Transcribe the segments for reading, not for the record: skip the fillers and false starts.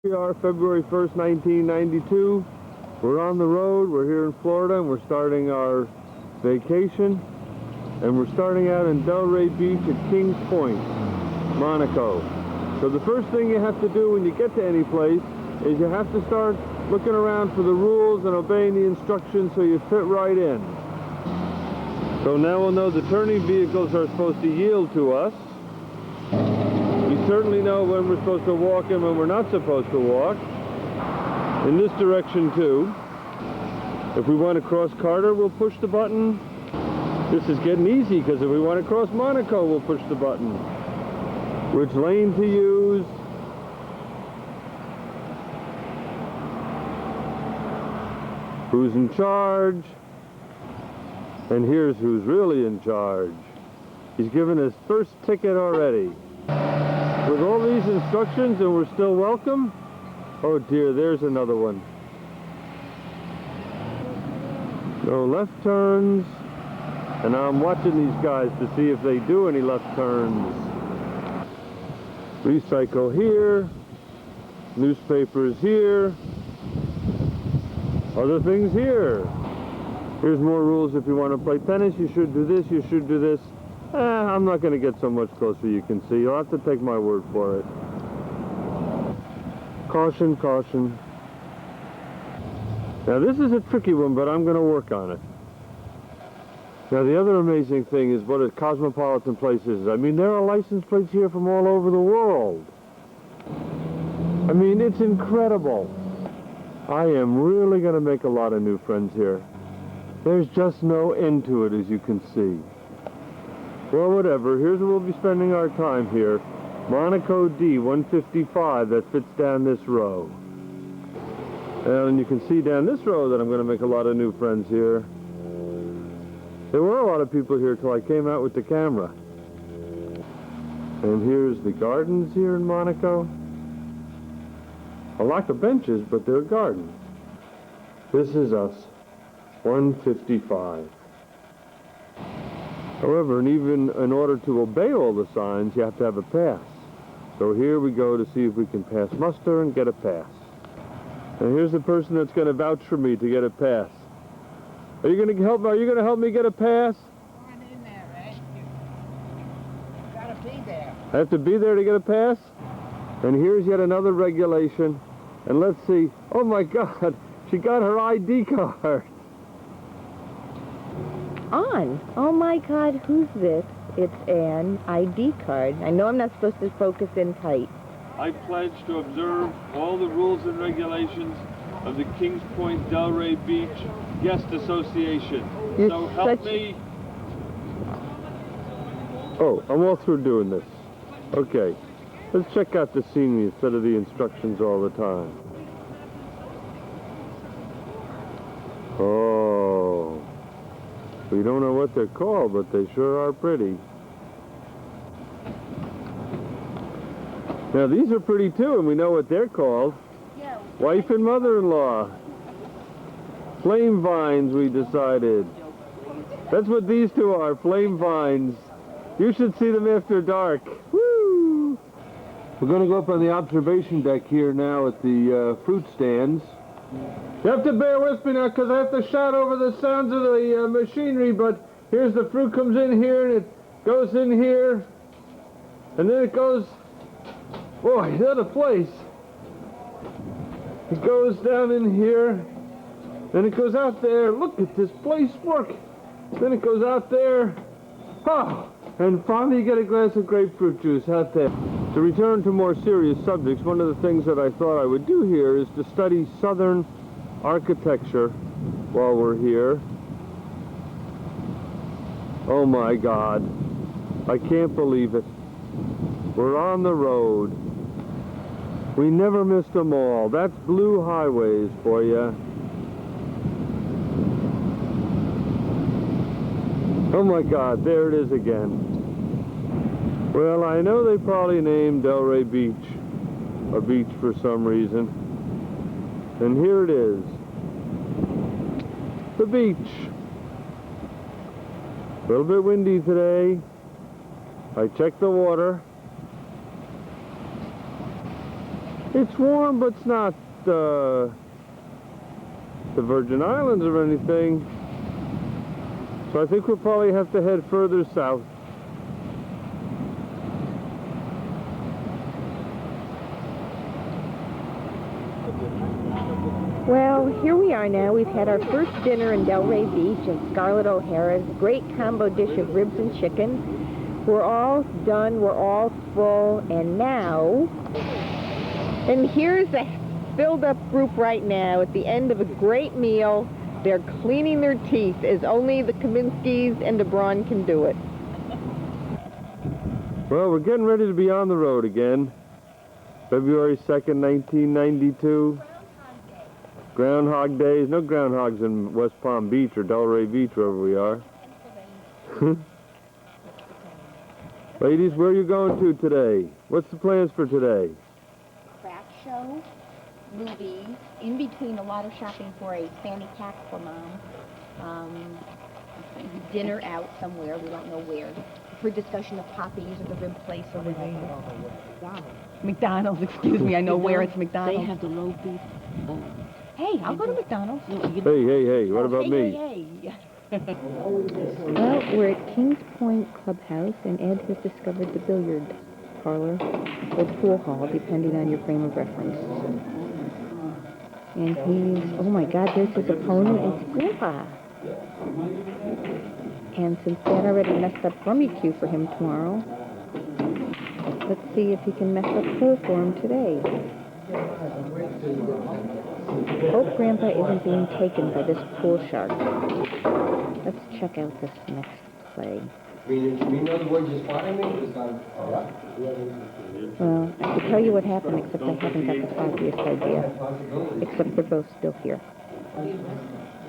We are February 1st, 1992. We're on the road. We're here in Florida, and we're starting our vacation. And we're starting out in Delray Beach at Kings Point, Monaco. So the first thing you have to do when you get to any place is you have to start looking around for the rules and obeying the instructions so you fit right in. So now we'll know the turning vehicles are supposed to yield to us. We certainly know when we're supposed to walk and when we're not supposed to walk. In this direction too. If we want to cross Carter, we'll push the button. This is getting easy because if we want to cross Monaco, we'll push the button. Which lane to use. Who's in charge? And here's who's really in charge. He's given his first ticket already. With all these instructions and we're still welcome? Oh dear, there's another one. No left turns. And now I'm watching these guys to see if they do any left turns. Recycle here. Newspapers here. Other things here. Here's more rules. If you want to play tennis, you should do this, you should do this. I'm not going to get so much closer, you can see. You'll have to take my word for it. Caution, caution. Now this is a tricky one, but I'm going to work on it. Now the other amazing thing is what a cosmopolitan place is. I mean, there are license plates here from all over the world. I mean, it's incredible. I am really going to make a lot of new friends here. There's just no end to it, as you can see. Well, whatever. Here's where we'll be spending our time here. Monaco D 155 that fits down this row. And you can see down this row that I'm going to make a lot of new friends here. There were a lot of people here till I came out with the camera. And here's the gardens here in Monaco. A lack of benches, but they're gardens. This is us. 155. However, and even in order to obey all the signs, you have to have a pass. So here we go to see if we can pass muster and get a pass. And here's the person that's going to vouch for me to get a pass. Are you going to help? Are you going to help me get a pass? Come on in there, right? You gotta be there. I have to be there to get a pass? And here's yet another regulation. And let's see. Oh my God, she got her ID card. On. Oh my God, who's this? It's an ID card. I know I'm not supposed to focus in tight. I pledge to observe all the rules and regulations of the Kings Point Delray Beach Guest Association. So help me. Oh, I'm all through doing this. Okay, let's check out the scenery instead of the instructions all the time. Oh, we don't know what they're called, but they sure are pretty. Now these are pretty too, and we know what they're called. Yeah. Wife and mother-in-law. Flame vines, we decided. That's what these two are, flame vines. You should see them after dark. Woo! We're going to go up on the observation deck here now at the fruit stands. You have to bear with me now because I have to shout over the sounds of the machinery, but here's the fruit comes in here and it goes in here. And then it goes, boy, what a place. It goes down in here. Then it goes out there. Look at this place work. Then it goes out there. Oh, and finally you get a glass of grapefruit juice out there. To return to more serious subjects, one of the things that I thought I would do here is to study Southern architecture while we're here. Oh my God. I can't believe it. We're on the road. We never missed them all. That's Blue Highways for you. Oh my God, there it is again. Well, I know they probably named Delray Beach a beach for some reason. And here it is. The beach. A little bit windy today. I checked the water. It's warm, but it's not the Virgin Islands or anything. So I think we'll probably have to head further south. Well, here we are now. We've had our first dinner in Delray Beach at Scarlett O'Hara's. Great combo dish of ribs and chicken. We're all done. We're all full. And now... And here's a filled-up group right now at the end of a great meal. They're cleaning their teeth as only the Kaminskis and the Braun can do it. Well, we're getting ready to be on the road again. February 2nd, 1992. Groundhog Days. No groundhogs in West Palm Beach or Delray Beach, wherever we are. Ladies, where are you going to today? What's the plans for today? Craft show, movies, in between a lot of shopping for a fanny pack for Mom. Dinner out somewhere, we don't know where. For discussion of Poppy's or the rib place or whatever. McDonald's, excuse me. I know where it's They McDonald's. have the low beef. Hey, I'll go to McDonald's. Hey, what about me? Hey. Well, we're at Kings Point Clubhouse, and Ed has discovered the billiard parlor or pool hall, depending on your frame of reference. And he's, oh my God, there's his opponent. It's Grandpa. And since Dad already messed up Rummy Q for him tomorrow, let's see if he can mess up pool for him today. Hope Grandpa isn't being taken by this pool shark. Let's check out this next play. Well, I could tell you what happened, except I haven't got the foggiest idea. Except they're both still here.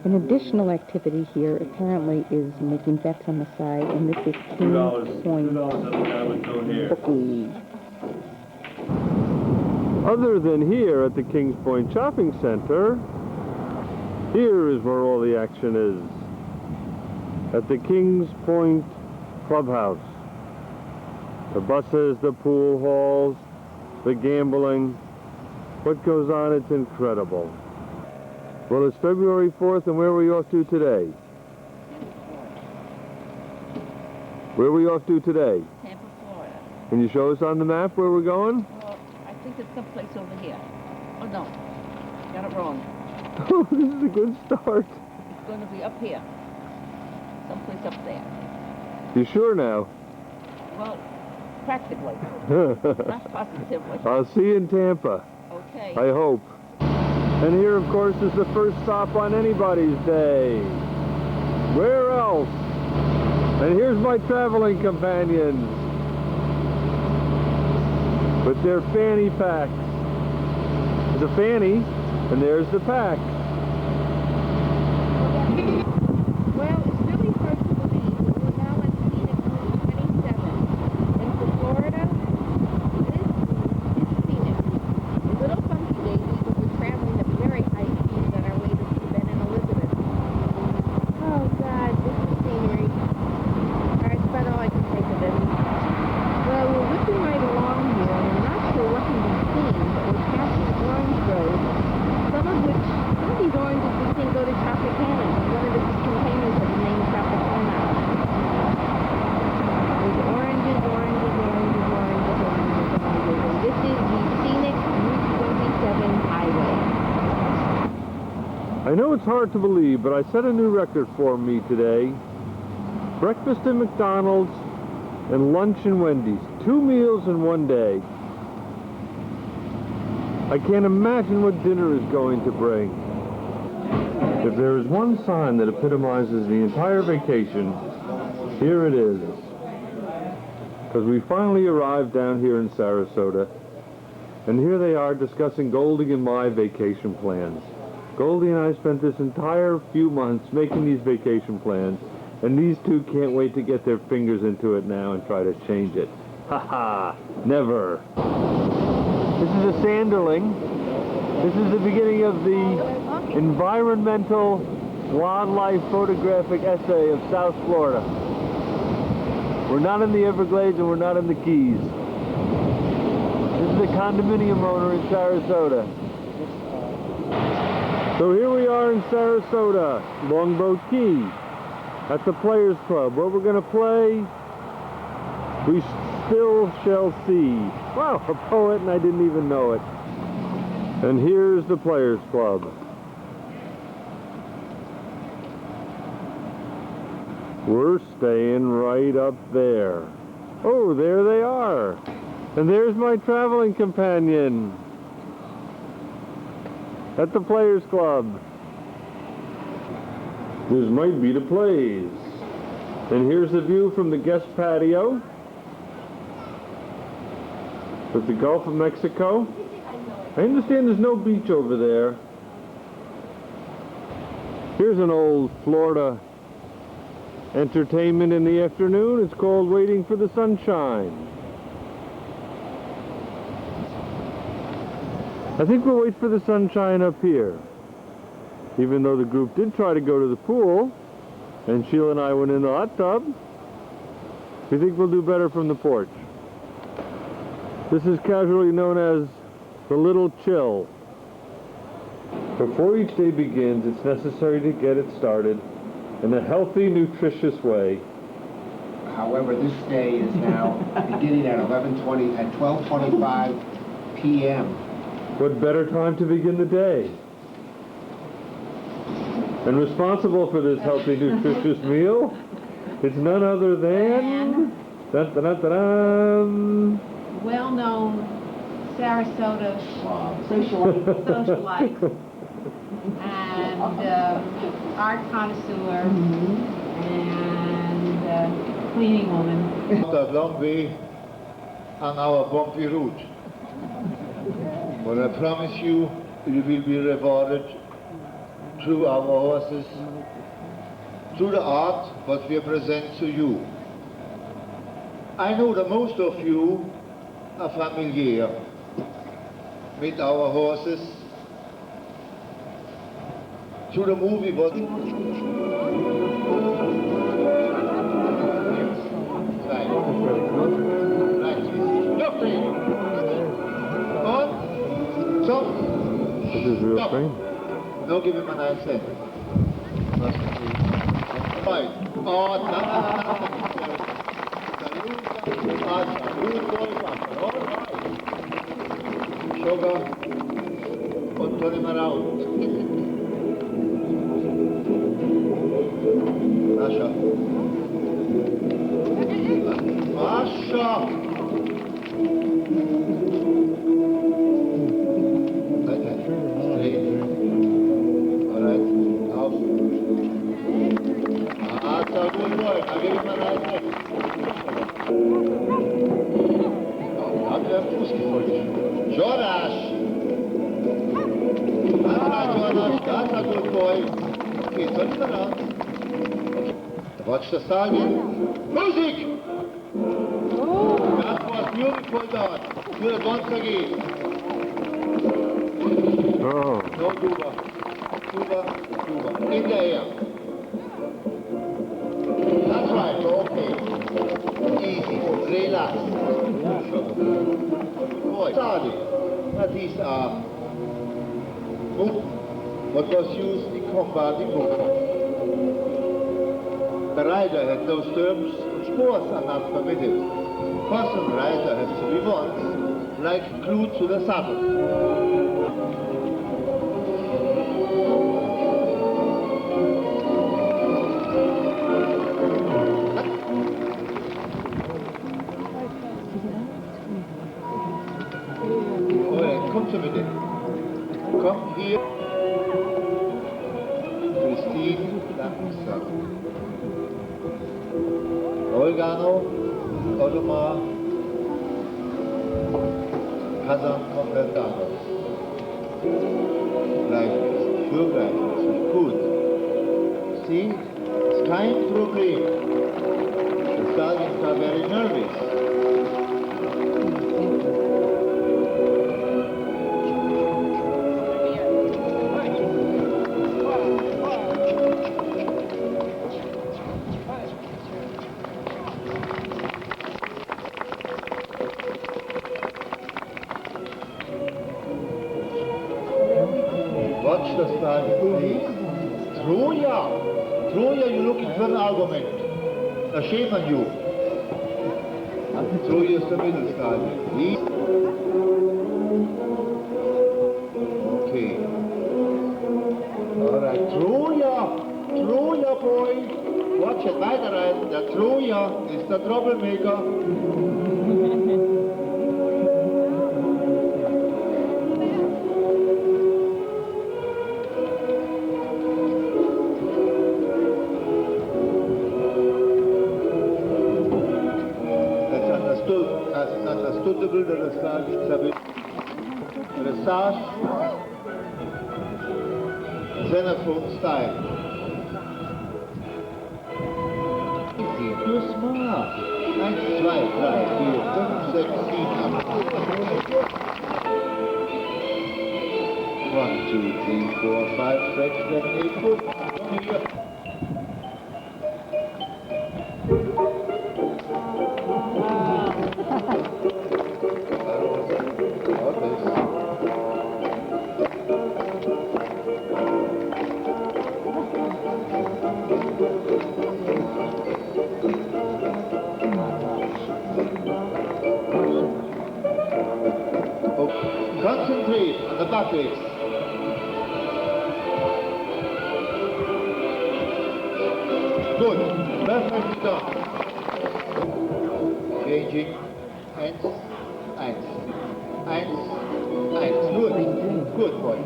An additional activity here apparently is making bets on the side, and this is Kings Point Bookie. Other than here at the Kings Point Shopping Center, here is where all the action is. At the Kings Point Clubhouse. The buses, the pool halls, the gambling. What goes on, it's incredible. Well, it's February 4th, and where are we off to today? Where are we off to today? Tampa, Florida. Can you show us on the map where we're going? Well, I think it's someplace over here. Oh, no. Got it wrong. Oh, this is a good start. It's going to be up here. Someplace up there. You sure now? Well, practically. Not positively. I'll see you in Tampa. Okay. I hope. And here, of course, is the first stop on anybody's day. Where else? And here's my traveling companions with their fanny packs. There's a fanny, and there's the pack. Well, it's really hard to believe that we're now on Phoenix Route 27. And for Florida, this is Phoenix. A little funky lately, but we're traveling at very high speeds on our way to see Ben and Elizabeth. Oh, God, this is scenery. That's about all I can think of it. Well, we're whipping right along here, and I'm not sure what can be seen, but we're passing orange groves, some of these oranges we think go to Tropicana. One of the containers has the name Tropicana. There's oranges. And this is the scenic Route 27 highway. I know it's hard to believe, but I set a new record for me today. Breakfast at McDonald's and lunch in Wendy's. 2 meals in one day. I can't imagine what dinner is going to bring. If there is one sign that epitomizes the entire vacation, here it is. Because we finally arrived down here in Sarasota, and here they are discussing Goldie and my vacation plans. Goldie and I spent this entire few months making these vacation plans, and these two can't wait to get their fingers into it now and try to change it. Ha ha! Never! This is a Sanderling. This is the beginning of the environmental wildlife photographic essay of South Florida. We're not in the Everglades and we're not in the Keys. This is the condominium owner in Sarasota. So here we are in Sarasota, Longboat Key, at the Players Club. What we're going to play, we still shall see. Wow, a poet and I didn't even know it. And here's the Players Club. We're staying right up there. Oh, there they are. And there's my traveling companion at the Players Club. This might be the Plays. And here's the view from the guest patio with the Gulf of Mexico. I understand there's no beach over there. Here's an old Florida entertainment in the afternoon. It's called Waiting for the Sunshine. I think we'll wait for the sunshine up here. Even though the group did try to go to the pool, and Sheila and I went in the hot tub, we think we'll do better from the porch. This is casually known as the Little Chill. Before each day begins, it's necessary to get it started in a healthy, nutritious way. However, this day is now beginning at 12:25 p.m. What better time to begin the day? And responsible for this healthy, nutritious meal, it's none other than dun, dun, dun, dun, dun. Well-known Sarasota socialite and art connoisseur and cleaning woman. Not a long way on our bumpy route. But I promise you, you will be rewarded through our horses, through the art what we present to you. I know that most of you are familiar with our horses. Through the movie what... This is real train. Don't give him an accent. Right. Oh, Sugar. Und turn him around. Masha. Masha. Jonas! That's a good boy. Okay, turn him around. Watch the stallion. Music! That was beautiful, Don. Do it once again. Oh. No Duba. Duba. In the air. That's right, okay. Easy, relax. Boy, started. Now these are what was used in combating movement. The rider had no stirrups, sports are not permitted. Horse and rider has to be once, like glued to the saddle. Come to me then. Come here. Christine Lampson. Oregano, Odomar, Kazan Completano. Gleichnis, für Gleichnis, gut. See, it's kein Problem. The stallions are very nervous. the stallion, please. Troja! Troja, you're looking for an argument. A shame on you. Troja is the middle stallion. Okay. All right, Troja! Troja, boy! Watch it, weiterreiten. Der Troja ist der Troublemaker. Understandable the dressage, xenophone style. Easy, you're smart. 1, 2, 3, 4, 5, 6, 7. 1, 2, 3, 4, 5, 6, 7, 8, 9. Concentrate on the buckets. Good. Perfectly done. Changing. 1, 1. 1, 1. Good. Good boy.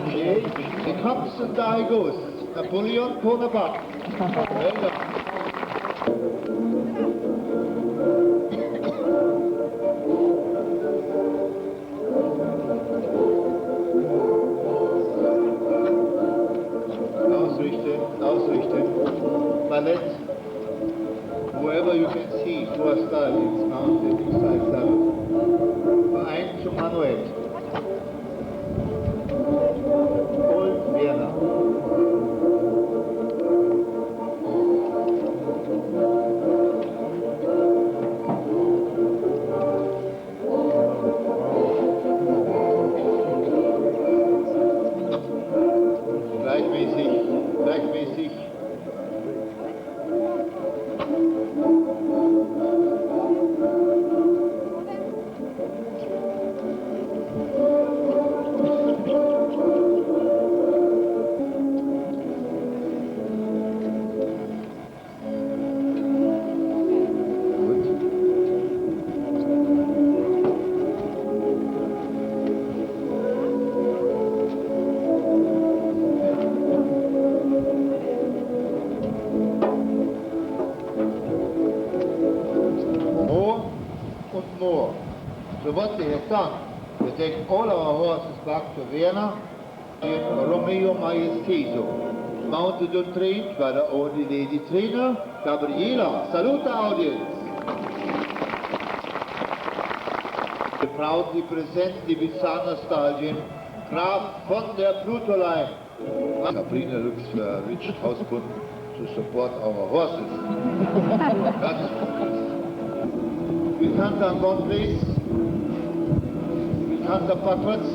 Change. He comes and there he goes. Napoleon Bonaparte. Well done. Ballett, whoever you can see, who are stallions mounted inside saddle. Verein zum Manuett. Old Vienna. Gleichmäßig, gleichmäßig. More. So what they have done, they take all our horses back to Vienna in Romeo Majesteso, mounted and trained by the only lady trainer, Gabriela. Salute the audience. We proudly present the Vissana stallion, Graf von der Plutolein. Sabrina looks for a rich husband to support our horses. We can't on one place. We can't on backwards.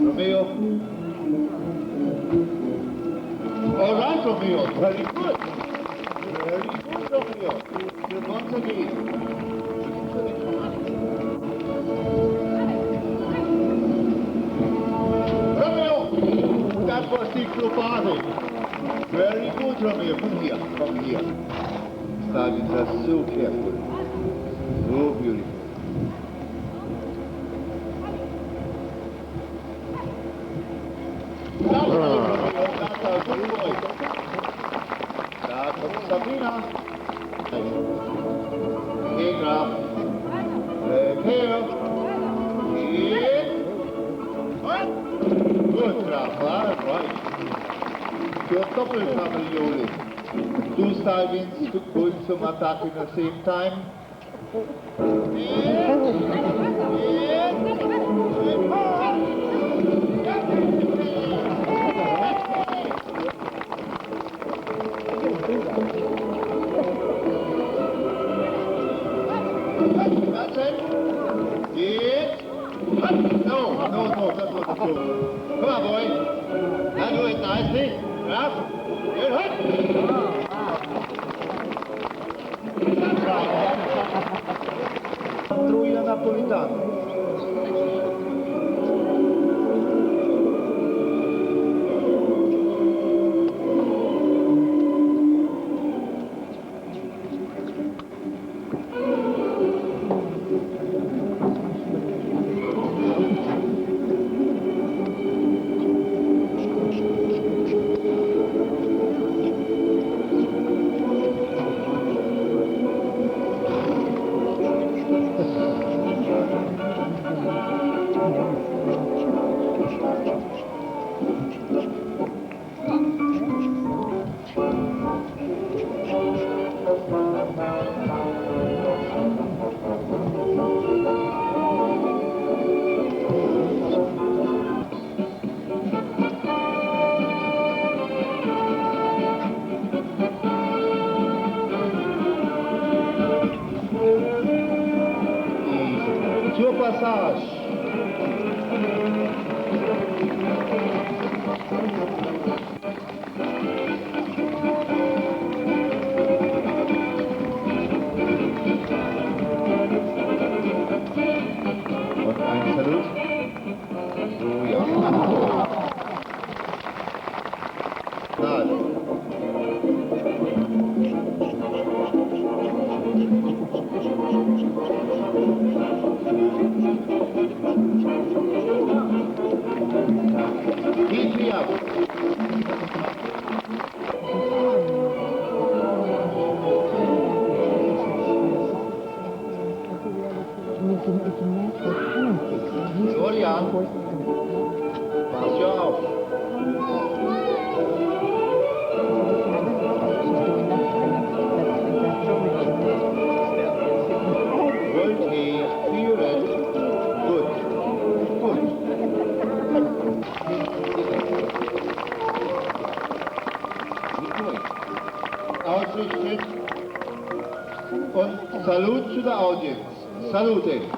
Romeo. All right, Romeo. Very good. Very good, Romeo. Once again. Romeo! That was the Clopade. Very good, Romeo. Come here. Come here. Stallions are so careful, so beautiful. That's a good boy. That's Sabrina. Okay, Graf. Here. Here. Good, Graf. Right. Your double cabriole. Two stallions going some attack at the same time. That's it. No, that's what Come on, boy. Now do it nicely. Up. Good hook. That's right. Patrulla napolitana. Sur passage. Und ein Salut. So, ja. Schade. Heat me up. Julian, pass ja auf. Okay, führen. Gut. Gut. Ausrichten und Salut to the audience. Salute.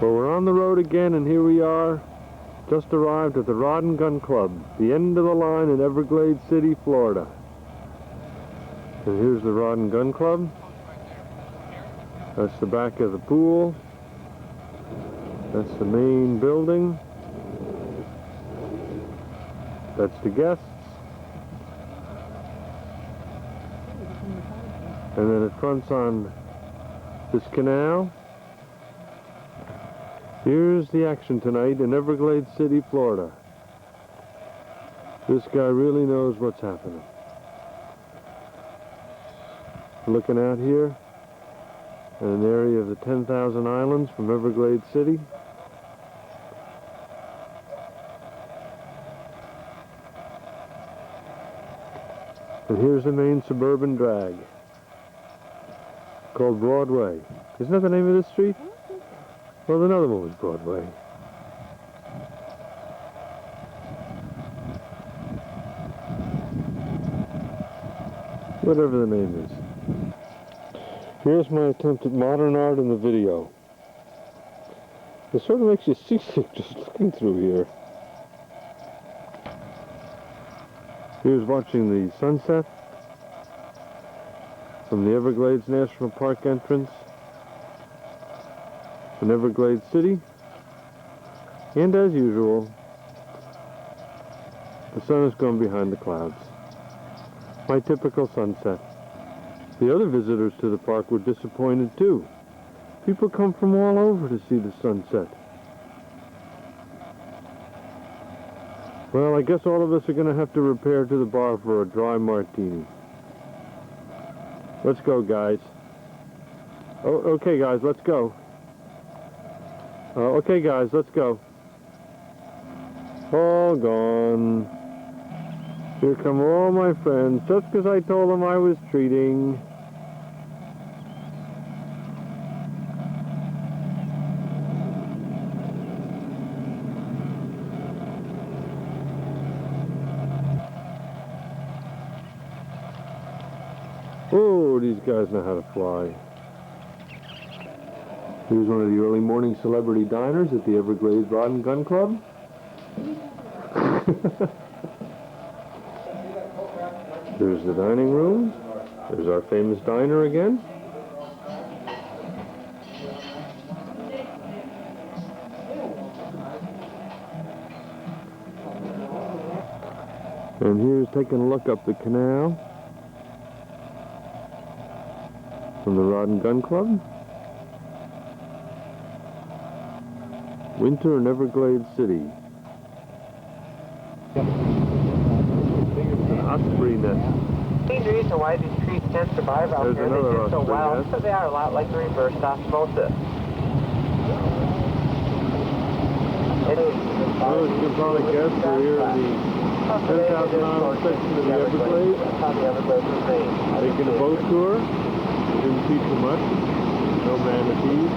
Well, we're on the road again, and here we are, just arrived at the Rod and Gun Club, the end of the line in Everglades City, Florida. And here's the Rod and Gun Club. That's the back of the pool. That's the main building. That's the guests. And then it fronts on this canal. Here's the action tonight in Everglades City, Florida. This guy really knows what's happening. Looking out here at an area of the 10,000 islands from Everglades City. And here's the main suburban drag called Broadway. Isn't that the name of this street? Well, another one was Broadway. Whatever the name is. Here's my attempt at modern art in the video. It sort of makes you seasick just looking through here. Here's watching the sunset from the Everglades National Park entrance in Everglades City. And as usual, the sun has gone behind the clouds. My typical sunset. The other visitors to the park were disappointed too. People come from all over to see the sunset. Well, I guess all of us are going to have to repair to the bar for a dry martini. Let's go, guys. Oh, okay, guys, let's go. Okay, guys, let's go. All gone. Here come all my friends, just because I told them I was treating. Oh, these guys know how to fly. Here's one of the early morning celebrity diners at the Everglades Rod and Gun Club. There's the dining room. There's our famous diner again. And here's taking a look up the canal from the Rod and Gun Club. Winter in Everglades City. An osprey nest. The reason why these trees can't survive out There's here, another they get so osprey wild, nest. because they are a lot like the reverse osmosis. Well, as you can probably guess, we're here in the 10,000 mile section of the Everglades. That's how the Everglades was made. Taking a boat tour. Didn't see too much. No manatees.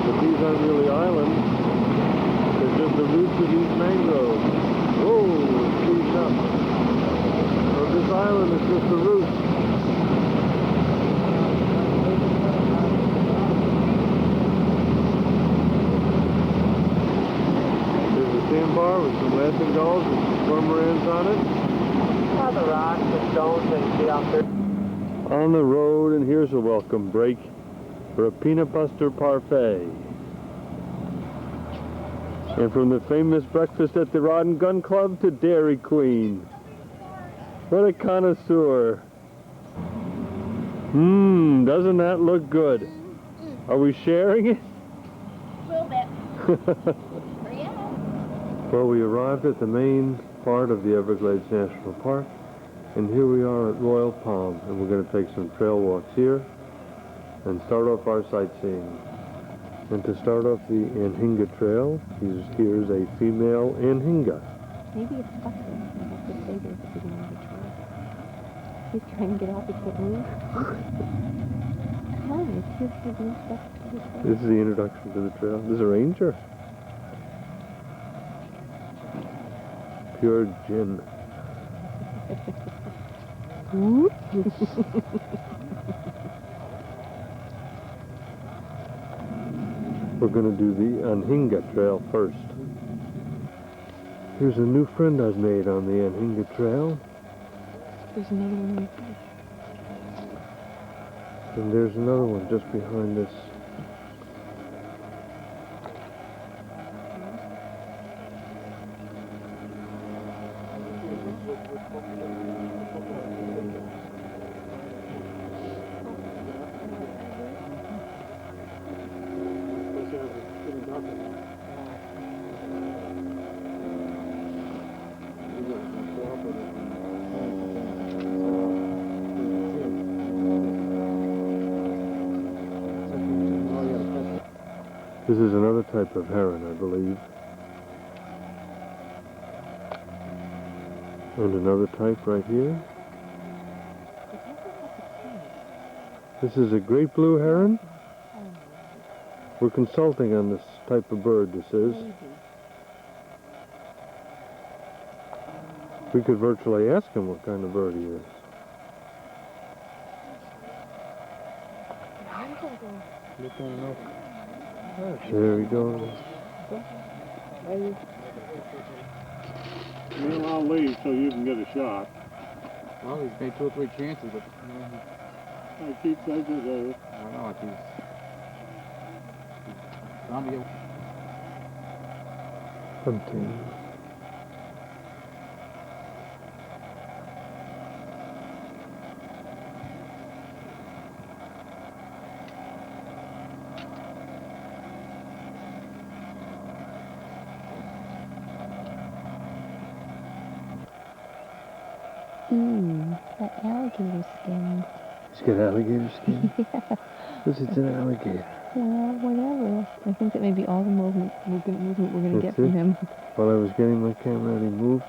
But these aren't really islands. They're just the roots of these mangroves. Whoa, it's speeding up. So this island is just the roots. There's a sandbar with some laughing gulls and some cormorants on it. All the rocks, the stones that you see out there. On the road, and here's a welcome break for a peanut butter parfait. And from the famous breakfast at the Rod and Gun Club to Dairy Queen. What a connoisseur. Doesn't that look good? Are we sharing it? A little bit. Well, we arrived at the main part of the Everglades National Park, and here we are at Royal Palm, and we're going to take some trail walks here and start off our sightseeing. And to start off the Anhinga Trail, here's a female Anhinga. Maybe it's stuck there. I have to stay there at the beginning of the trail. He's trying to get off, he can't move. No, it's just the blue stuff to the trail. This is the introduction to the trail. There's a ranger. Pure gin. We're going to do the Anhinga Trail first. Here's a new friend I've made on the Anhinga Trail. There's another one right there. And there's another one just behind this. This is another type of heron, I believe. And another type right here. This is a great blue heron. We're consulting on this type of bird, this is. We could virtually ask him what kind of bird he is. There we go. I'll leave so you can get a shot. Well, he's made 2 or 3 chances, but I keep thinking of it. I don't know if he's zombie. Hunting. That alligator skin. He's got alligator skin? Yeah. This is an alligator. Well, whatever. I think that may be all the movement we're going to get That's from it? him. While I was getting my camera out, he moved.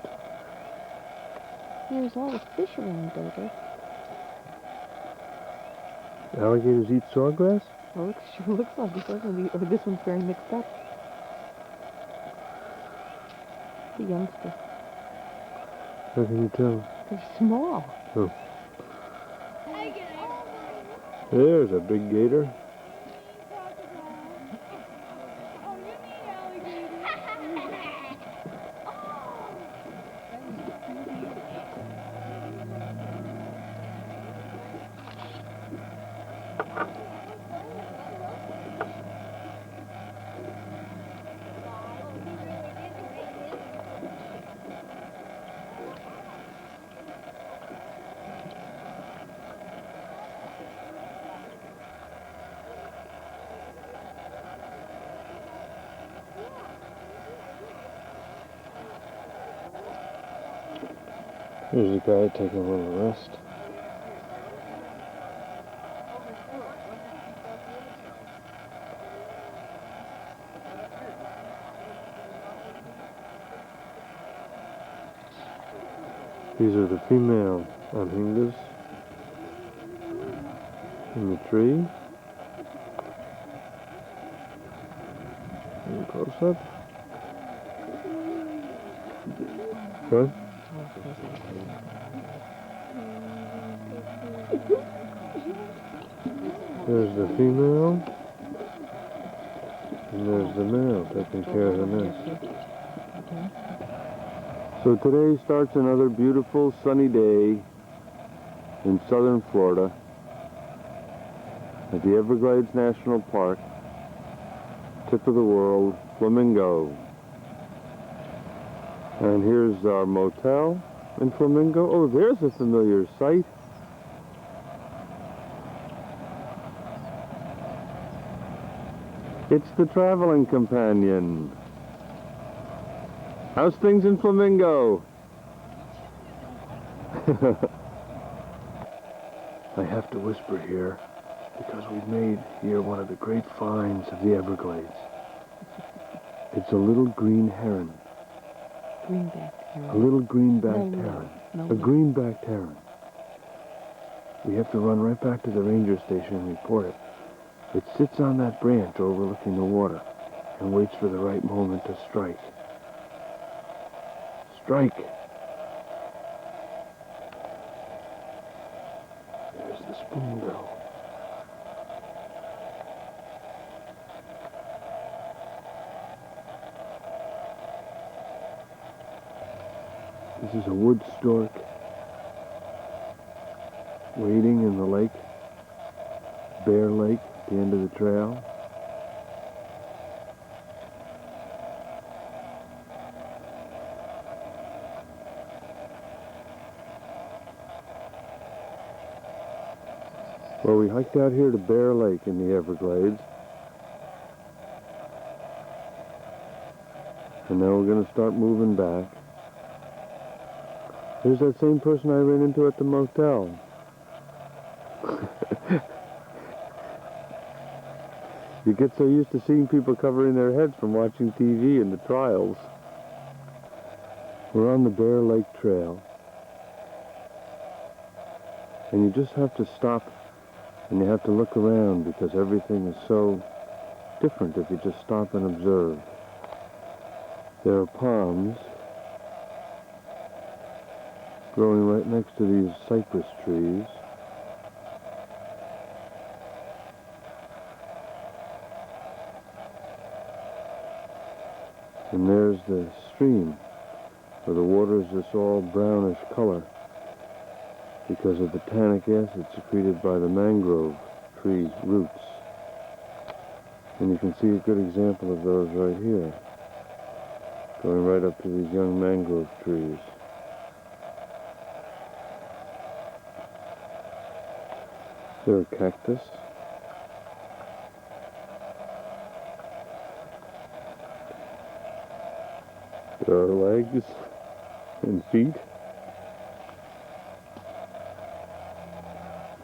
There's all the fish around, Dover. Alligators eat sawgrass? Well, it sure looks like it, doesn't it? Or this one's very mixed up. The youngster. How can you tell? They're small. Oh. There's a big gator. There's a guy taking a little rest. These are the female anhingas in the tree. Close up. What? There's the female, and there's the male taking care of the nest. So today starts another beautiful sunny day in southern Florida at the Everglades National Park, tip of the world, Flamingo. And here's our motel in Flamingo. Oh, there's a familiar sight. It's the traveling companion. How's things in Flamingo? I have to whisper here because we've made here one of the great finds of the Everglades. It's a little green heron. Greenback heron. A little greenbacked heron. No. A greenbacked heron. We have to run right back to the ranger station and report it. It sits on that branch overlooking the water and waits for the right moment to strike. Strike! There's the spoonbill. This is a wood stork wading in the lake, Bear Lake, at the end of the trail. Well, we hiked out here to Bear Lake in the Everglades. And now we're going to start moving back. There's that same person I ran into at the motel. You get so used to seeing people covering their heads from watching TV and the trials. We're on the Bear Lake Trail. And you just have to stop and you have to look around because everything is so different if you just stop and observe. There are palms growing right next to these cypress trees. And there's the stream where the water is this all brownish color because of the tannic acid secreted by the mangrove tree roots. And you can see a good example of those right here, going right up to these young mangrove trees. There are cactus. There are legs and feet.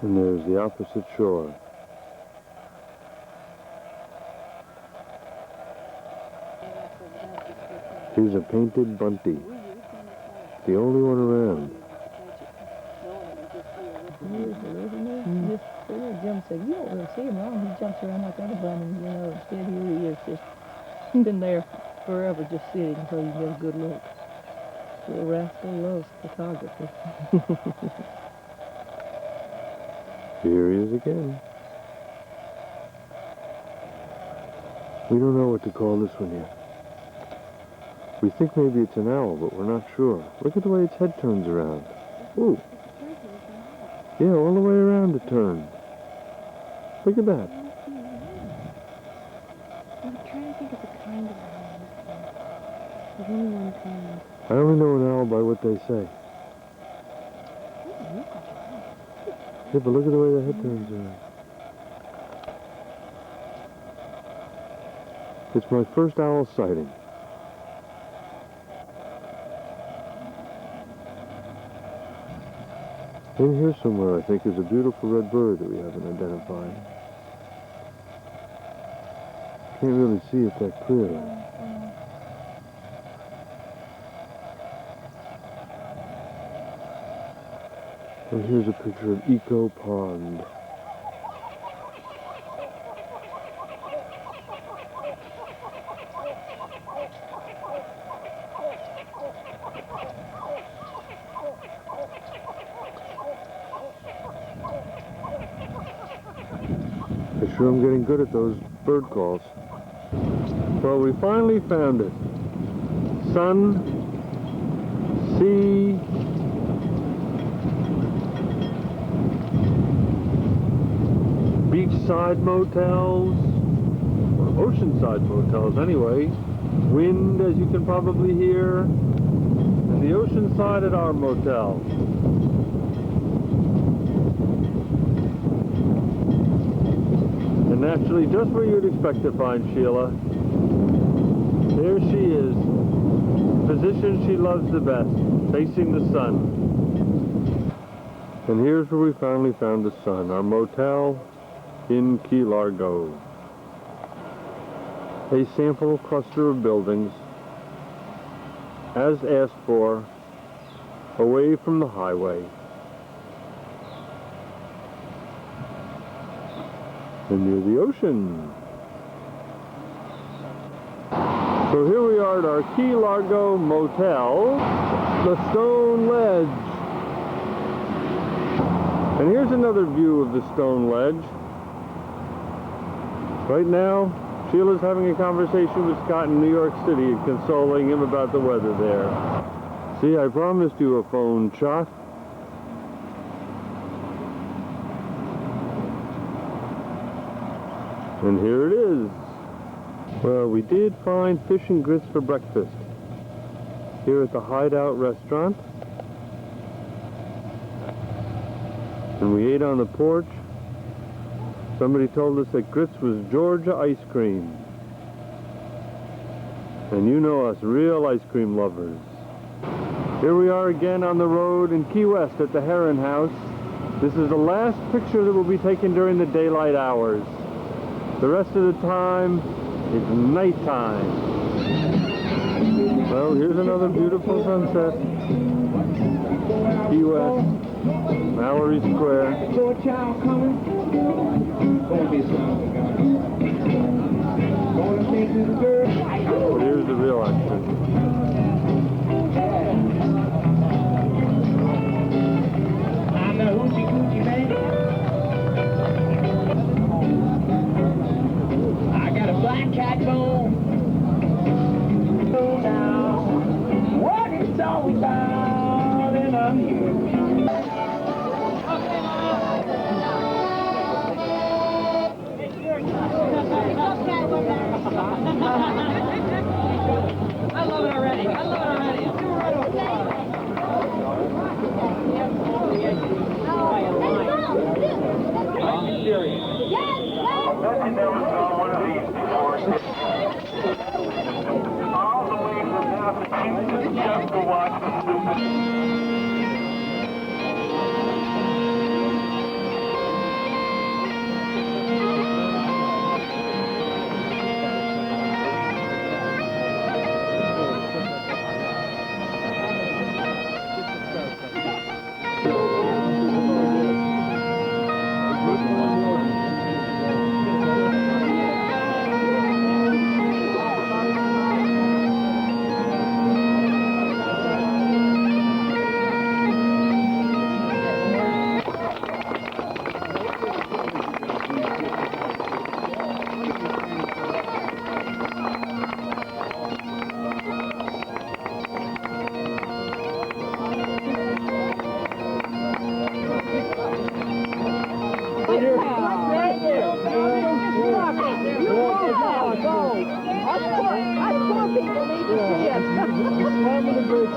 And there's the opposite shore. Here's a painted bunty. The only one around. Jumps, you don't really see him long. He jumps around like other bunnies, you know. Instead, here he is, just been there forever, just sitting until you get a good look. Little rascal loves photography. Here he is again. We don't know what to call this one yet. We think maybe it's an owl, but we're not sure. Look at the way its head turns around. Ooh. Yeah, all the way around it turns. Look at that. I'm trying to think of the kind of owl. There's only one kind. I only know an owl by what they say. Yeah, but look at the way the head turns around. It's my first owl sighting. In here somewhere, I think, is a beautiful red bird that we haven't identified. Can't really see it that clearly. And here's a picture of Eco Pond. I sure am getting good at those bird calls. Well, we finally found it. Sun, sea, beachside motels, or oceanside motels anyway. Wind, as you can probably hear, and the ocean side at our motel. And naturally, just where you'd expect to find Sheila. There she is, position she loves the best, facing the sun. And here's where we finally found the sun, our motel in Key Largo. A sample cluster of buildings, as asked for, away from the highway. And near the ocean. So here we are at our Key Largo motel, the Stone Ledge. And here's another view of the Stone Ledge. Right now, Sheila's having a conversation with Scott in New York City and consoling him about the weather there. See, I promised you a phone shot. And here it is. Well, we did find fish and grits for breakfast here at the Hideout Restaurant. And we ate on the porch. Somebody told us that grits was Georgia ice cream. And you know us, real ice cream lovers. Here we are again on the road in Key West at the Heron House. This is the last picture that will be taken during the daylight hours. The rest of the time is nighttime. Well, here's another beautiful sunset. Key West, Mallory Square. But here's the real action. I'm the hoochie coochie man. I got a black cat bone. Now, what it's all about, and I'm here. I love it already.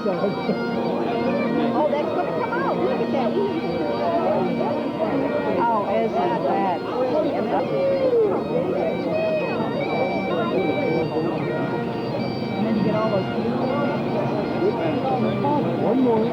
Oh, that's going to come out. Look at that. Oh, isn't that? And then you get all those one more.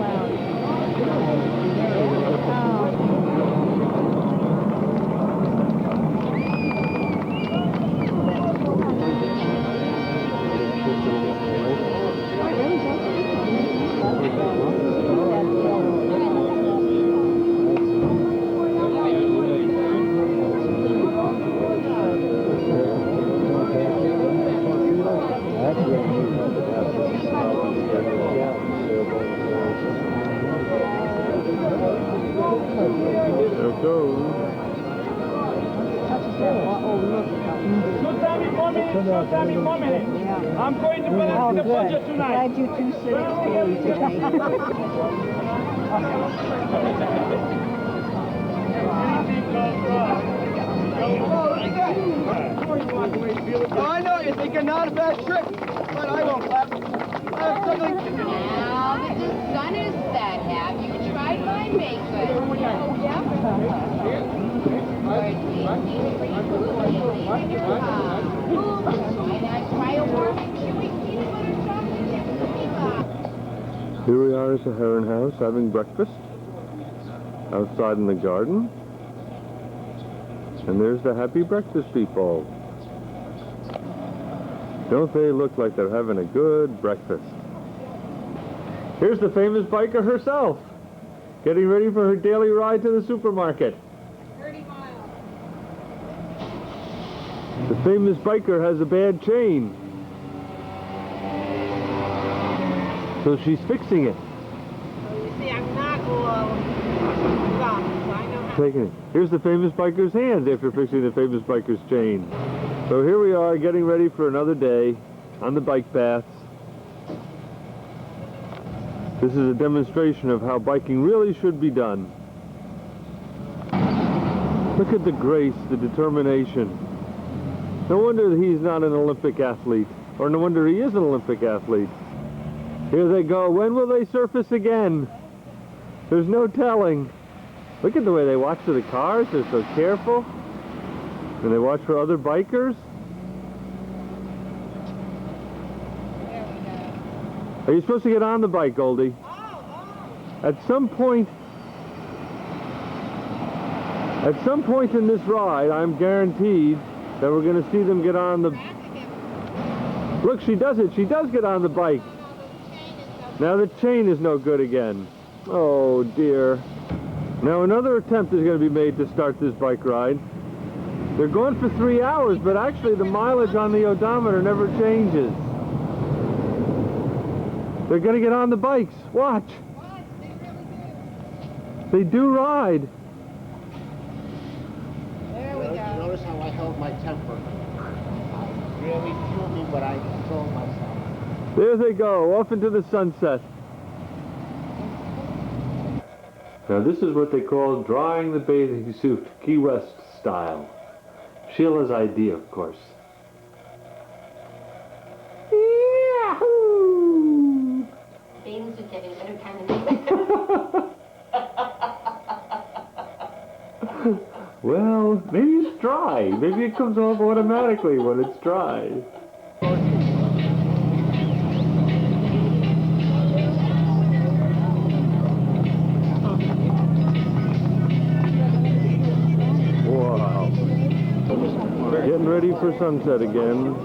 There it goes. I'm going to balance the budget tonight. Glad you two sit experienced today. Oh, I know you're thinking not a bad trick, but I won't clap. Now that the sun is set, have you tried my makeup? Here we are at the Heron House having breakfast outside in the garden. And there's the happy breakfast people. Don't they look like they're having a good breakfast? Here's the famous biker herself, getting ready for her daily ride to the supermarket. 30 miles. The famous biker has a bad chain, so she's fixing it. So you see, I'm not all done, so I know how. Taking it. Here's the famous biker's hands after fixing the famous biker's chain. So here we are getting ready for another day on the bike paths. This is a demonstration of how biking really should be done. Look at the grace, the determination. No wonder that he's not an Olympic athlete, or no wonder he is an Olympic athlete. Here they go. When will they surface again? There's no telling. Look at the way they watch for the cars. They're so careful. And they watch for other bikers. Are you supposed to get on the bike, Goldie? At some point in this ride, I'm guaranteed that we're going to see them get on the... Look, she does it. She does get on the bike. Now the chain is no good again. Oh, dear. Now another attempt is going to be made to start this bike ride. They're going for 3 hours, but actually the mileage on the odometer never changes. They're going to get on the bikes. Watch. They do ride. There we go. Notice how I held my temper. Really fuming, but I controlled myself. There they go, off into the sunset. Now this is what they call drying the bathing suit, Key West style. Sheila's idea, of course. Yahoo! Bathing suit's having a better time than me. Well, maybe it's dry. Maybe it comes off automatically when it's dry. Wow. Getting ready for sunset again.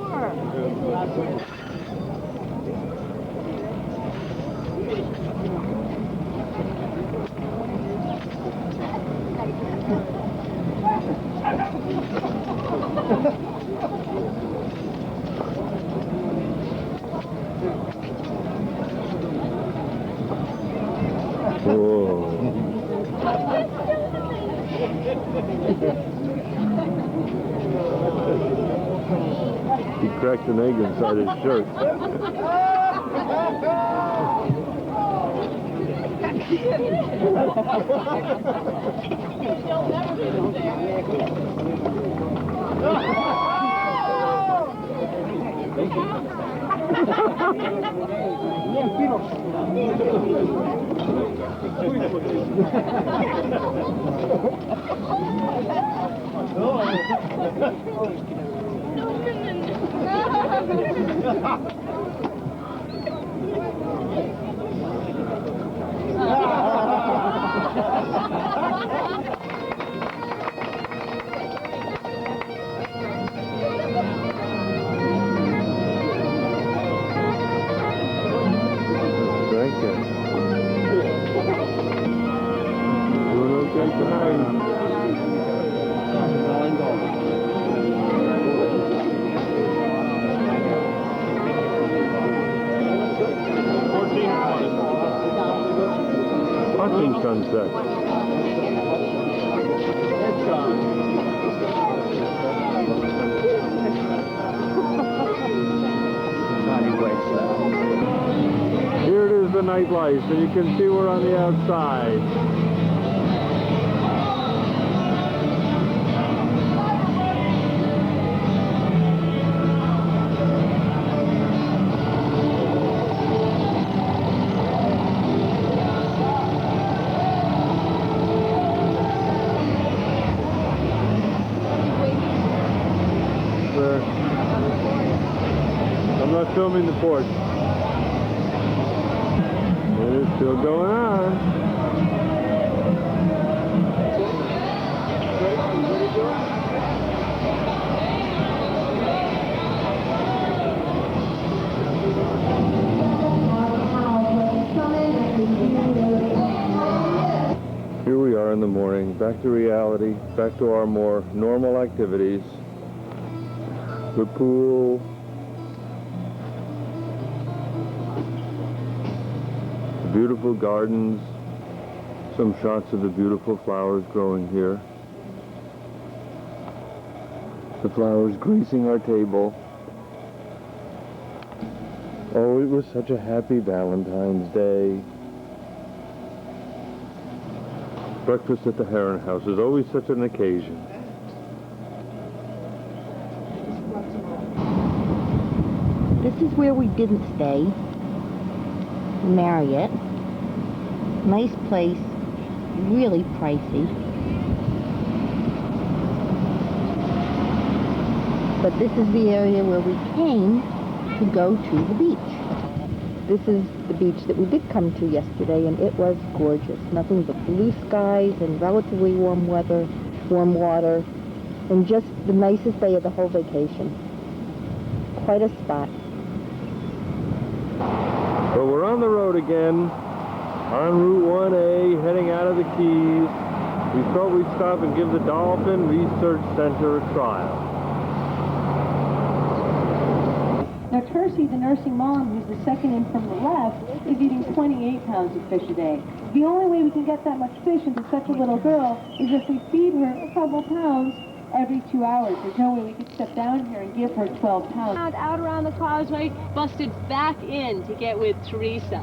He cracked an egg inside his shirt. Thank you. Doing okay tonight. Watching sunset. Here it is, the nightlife, and you can see we're on the outside. Where? I'm not filming the porch. It is still going on. Here we are in the morning, back to reality, back to our more normal activities. The pool, the beautiful gardens, some shots of the beautiful flowers growing here. The flowers gracing our table. Oh, it was such a happy Valentine's Day. Breakfast at the Heron House is always such an occasion. This is where we didn't stay. Marriott. Nice place. Really pricey. But this is the area where we came to go to the beach. This is the beach that we did come to yesterday, and it was gorgeous. Nothing but blue skies and relatively warm weather, warm water, and just the nicest day of the whole vacation. Quite a spot. But we're on the road again, on Route 1A, heading out of the Keys. We thought we'd stop and give the Dolphin Research Center a trial. Now, Tercy, the nursing mom, who's the second in from the left, is eating 28 pounds of fish a day. The only way we can get that much fish into such a little girl is if we feed her a couple pounds every 2 hours. There's no way we could step down here and give her 12 pounds. Out around the causeway, busted back in to get with Teresa.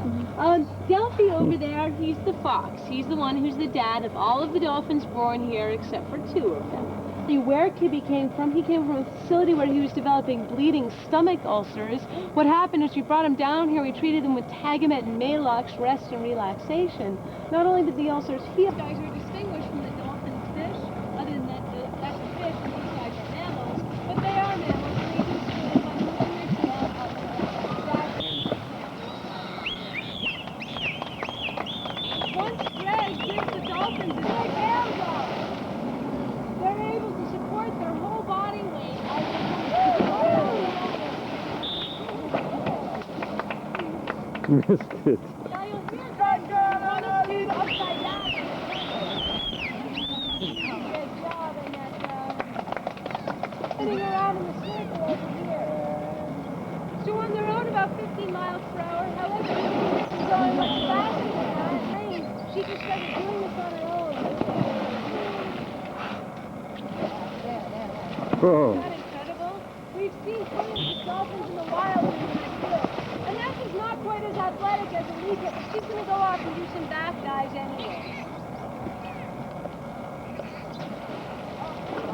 Delphi over there, he's the fox. He's the one who's the dad of all of the dolphins born here except for 2 of them. Where Kibby came from, he came from a facility where he was developing bleeding stomach ulcers. What happened is we brought him down here, we treated him with Tagamet and Maalox, rest and relaxation. Not only did the ulcers heal, these guys are distinguished from the dolphin's fish, other than that that's a fish and these guys are mammals, but they are mammals and they do live on the Once Greg gives the dolphins a big hands up, they're able to support their whole body weight as they Missed it. Now you'll hear that girl on his feet upside down. Good job, Annette. Spinning around in the circle over here. So on their own about 15 miles per hour. However, this is going much faster than that. She just started doing this on her own. Oh. Isn't that incredible? We've seen plenty of dolphins in the wild like this. And that's just not quite as athletic as Alika. She's going to go off and do some back dives anyway.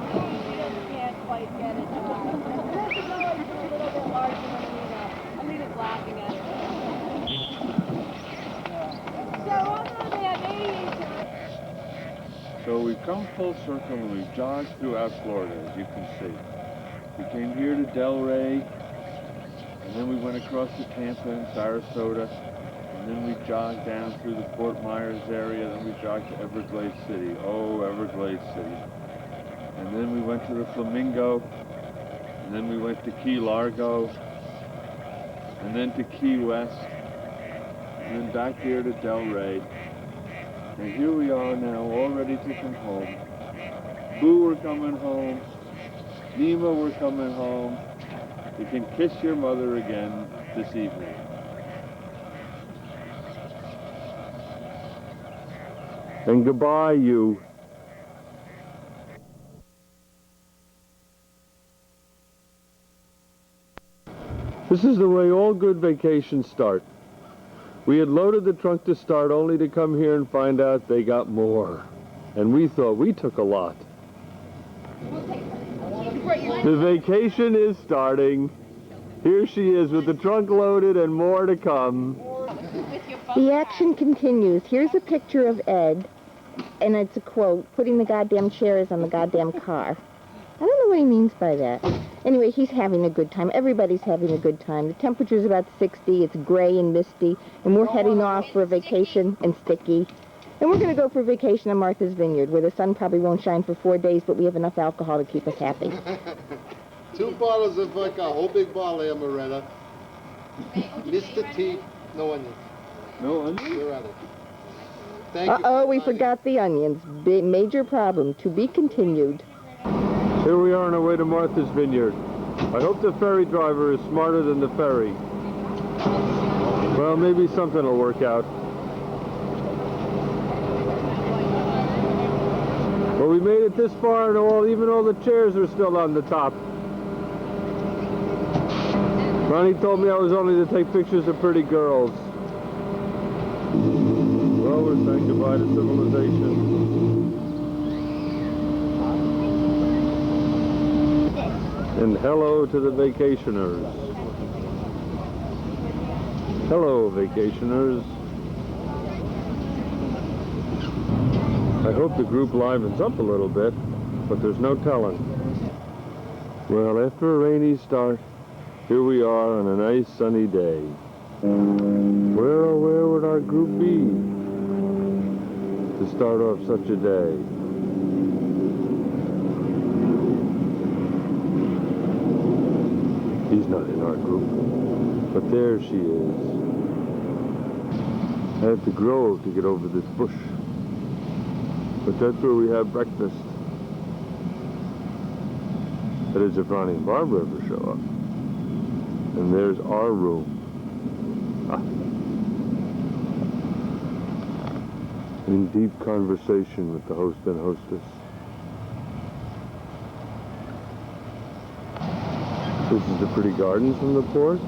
She just can't quite get it. And this is always a little bit larger than Alika. So we've come full circle and we've jogged throughout Florida, as you can see. We came here to Delray, and then we went across to Tampa and Sarasota, and then we jogged down through the Fort Myers area, then we jogged to Everglades City. Oh, Everglades City. And then we went to the Flamingo, and then we went to Key Largo, and then to Key West, and then back here to Delray. And here we are now, all ready to come home. Boo, we're coming home. Nima, we're coming home. You can kiss your mother again this evening. And goodbye, you. This is the way all good vacations start. We had loaded the trunk to start only to come here and find out they got more. And we thought we took a lot. The vacation is starting. Here she is with the trunk loaded and more to come. The action continues. Here's a picture of Ed, and it's a quote, putting the goddamn chairs on the goddamn car. I don't know what he means by that. Anyway, he's having a good time. Everybody's having a good time. The temperature's about 60. It's gray and misty, and we're heading off for a vacation, and sticky. And we're going to go for a vacation on Martha's Vineyard, where the sun probably won't shine for 4 days, but we have enough alcohol to keep us happy. 2 bottles of vodka, a whole big bottle of amaretto. Mr. T, no onions. No onions? You're at it. Thank you. Uh-oh, we forgot the onions. Major problem. To be continued. Here we are on our way to Martha's Vineyard. I hope the ferry driver is smarter than the ferry. Well, maybe something will work out. Well, we made it this far, and even all the chairs are still on the top. Ronnie told me I was only to take pictures of pretty girls. Well, we're saying goodbye to civilization. And hello to the vacationers. Hello, vacationers. I hope the group livens up a little bit, but there's no telling. Well, after a rainy start, here we are on a nice sunny day. Where, oh, where would our group be to start off such a day? He's not in our group, but there she is. I have to grow to get over this bush. But that's where we have breakfast. That is, if Ronnie and Barbara ever show up. And there's our room. In deep conversation with the host and hostess. This is the pretty gardens from the porch.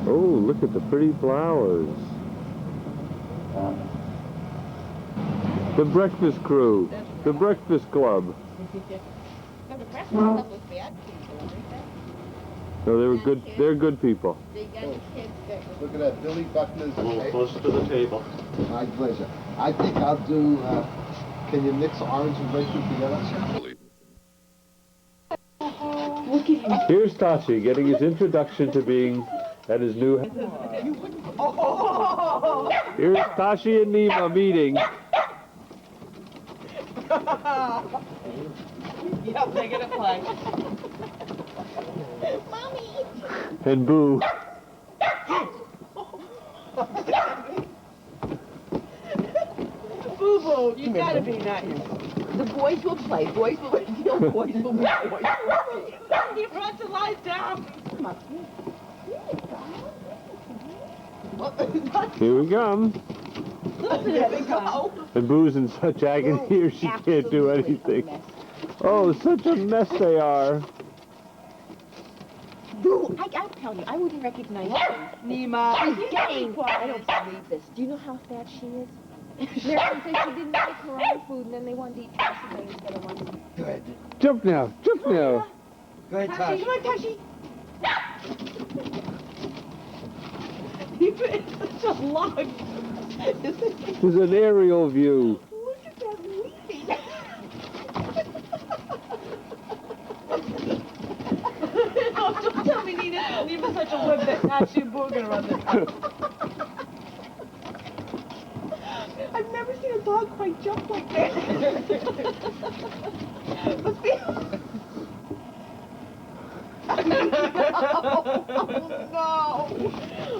Oh, look at the pretty flowers. The breakfast crew. The breakfast club. No, the breakfast club was bad people. No, they were good. They're good people. They got the kids that Look at that, Billy Buckner's. A little closer to the table. My pleasure. I think I'll do, can you mix orange and grapefruit together? Here's Tashi getting his introduction to being at his new house. Here's Tashi and Nima meeting. Yep, they get a flag. Mommy! And Boo. Boo-boo, you gotta be nice. The boys will play. Boys will play. The boys will be boys. He runs and lies down. Here we come. There we go. And Boo's in such agony here she can't do anything. Oh, such a mess they are. Boo, I'll tell you, I wouldn't recognize her. Nima. She's getting. I don't believe this. Do you know how fat she is? Mary said she didn't like her own food, and then they wanted to eat trash today instead of one. Good. Jump now, jump now. Go ahead, Tashi, Tashi. come on, Tashi. It's such a log. This is an aerial view. Look at that Neva's such a whip that actually Boo gonna run this house. I've never seen a dog quite jump like that. Let's be. Oh no!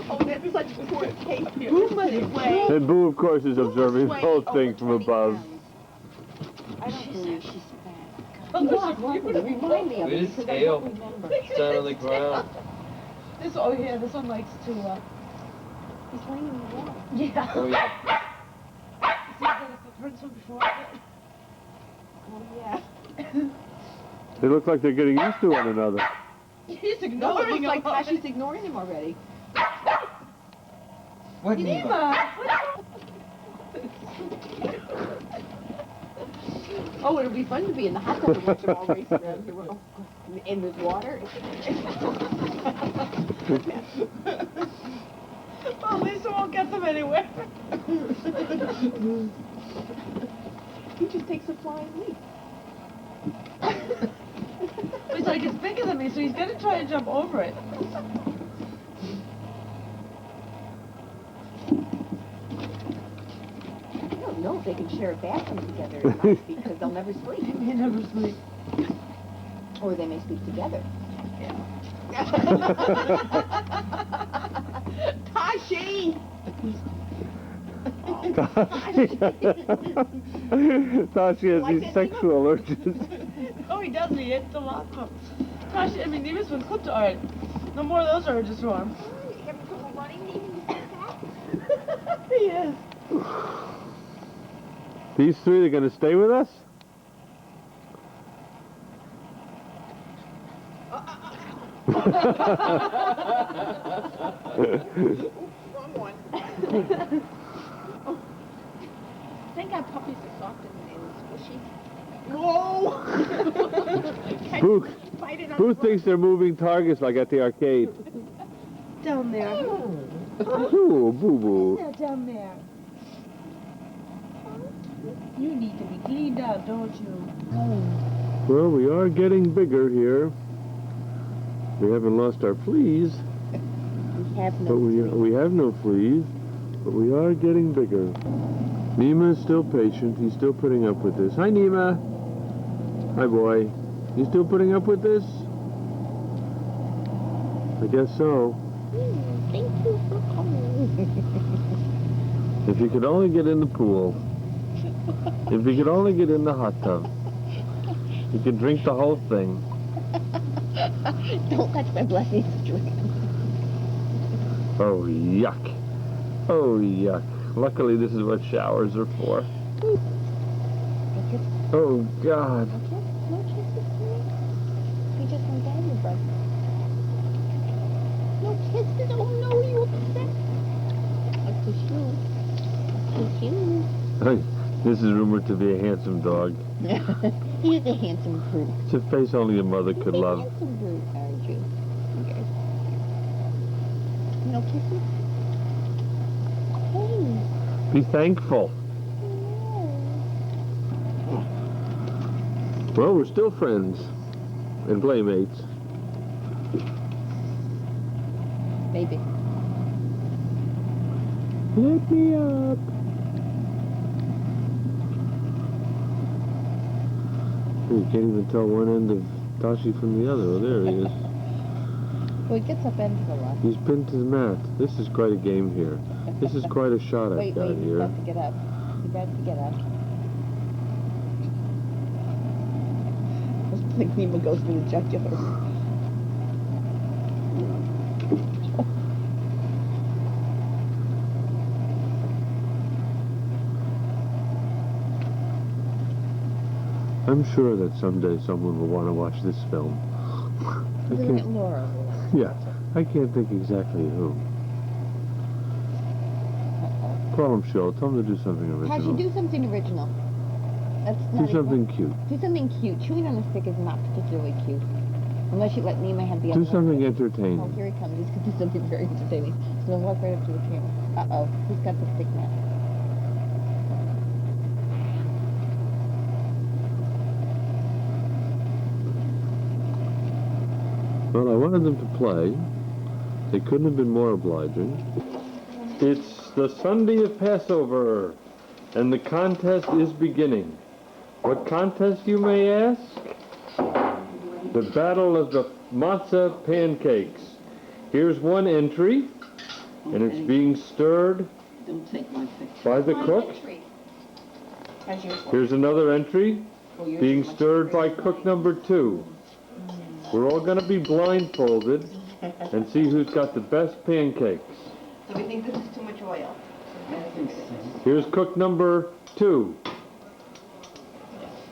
Oh, that's such poor taste. Boo must weigh. And Boo, of course, is observing the whole thing from above. I don't believe she's fat. You remind me of it With his because I tail. don't remember. Down on the ground. This this one likes to. He's laying in the water. Yeah. Oh, yeah. See, I've heard this one before. Oh yeah. They look like they're getting used to one another. He's No, it ignoring looks like him. Tashi's ignoring him already. What? Neva! Oh, it'll be fun to be in the hot tub and watch them all race around here. Oh, and there's water. Well, at least it won't get them anywhere. He just takes a flying leap. He's like, it's bigger than me, so he's gonna try and jump over it. I don't know if they can share a bathroom together or not because they'll never sleep. They never sleep. Or they may sleep together. Tashi! Tashi has these sexual urges. Oh, he doesn't. He hits a lot of them. Tashi, I mean, Neva's been clipped already. No more of those urges for him. He is. These three are going to stay with us? Wrong one. Thank God puppies are soft and squishy. Whoa! Boo thinks they're moving targets like at the arcade. Down there. Ooh, boo-boo. Yeah, down there. You need to be cleaned out, don't you? Well, we are getting bigger here. We haven't lost our fleas. We have no But we have no fleas, but we are getting bigger. Nima is still patient. He's still putting up with this. Hi, Nima. Hi, boy. You still putting up with this? I guess so. Thank you for coming. If you could only get in the pool. If you could only get in the hot tub. You could drink the whole thing. Don't touch my blessings drink. Oh, yuck. Oh, yuck. Luckily, this is what showers are for. Oh, God. No kisses, please. We just want daddy breath. No kisses. Oh, no, you upset. I'll kiss you. I'll kiss you. Hey, this is rumored to be a handsome dog. He's a handsome brute. It's a face only a mother could He's a love. handsome brute, aren't you? Yes. No kisses? Hey. Be thankful. Well, we're still friends and playmates. Maybe. Let me up. You can't even tell one end of Tashi from the other. Oh, there he is. Well, he gets up into the lot. He's pinned to the mat. This is quite a game here. This is quite a shot I've got He's here. about to get up. He's about to get up. I think Nima goes for the jugular. I'm sure that someday someone will want to watch this film. I Isn't it can't, Laura? yeah, I can't think exactly who. Call him Show. Tell him to do something original. Tashi, do something original. That's Do not something cute. Do something cute. Chewing on a stick is not particularly cute. Unless you let Nima have the other Do something one. entertaining. Oh, here he comes. He's going to do something very entertaining. He's going to walk right up to the camera. Uh-oh. Who's got the stick now? Well, I wanted them to play, They couldn't have been more obliging. It's the Sunday of Passover, and the contest is beginning. What contest, you may ask? The Battle of the Matzah Pancakes. Here's one entry, and it's being stirred Don't take my picture. by the cook. Here's another entry, being stirred by cook number 2. We're all going to be blindfolded and see who's got the best pancakes. So we think this is too much oil. Here's cook number 2.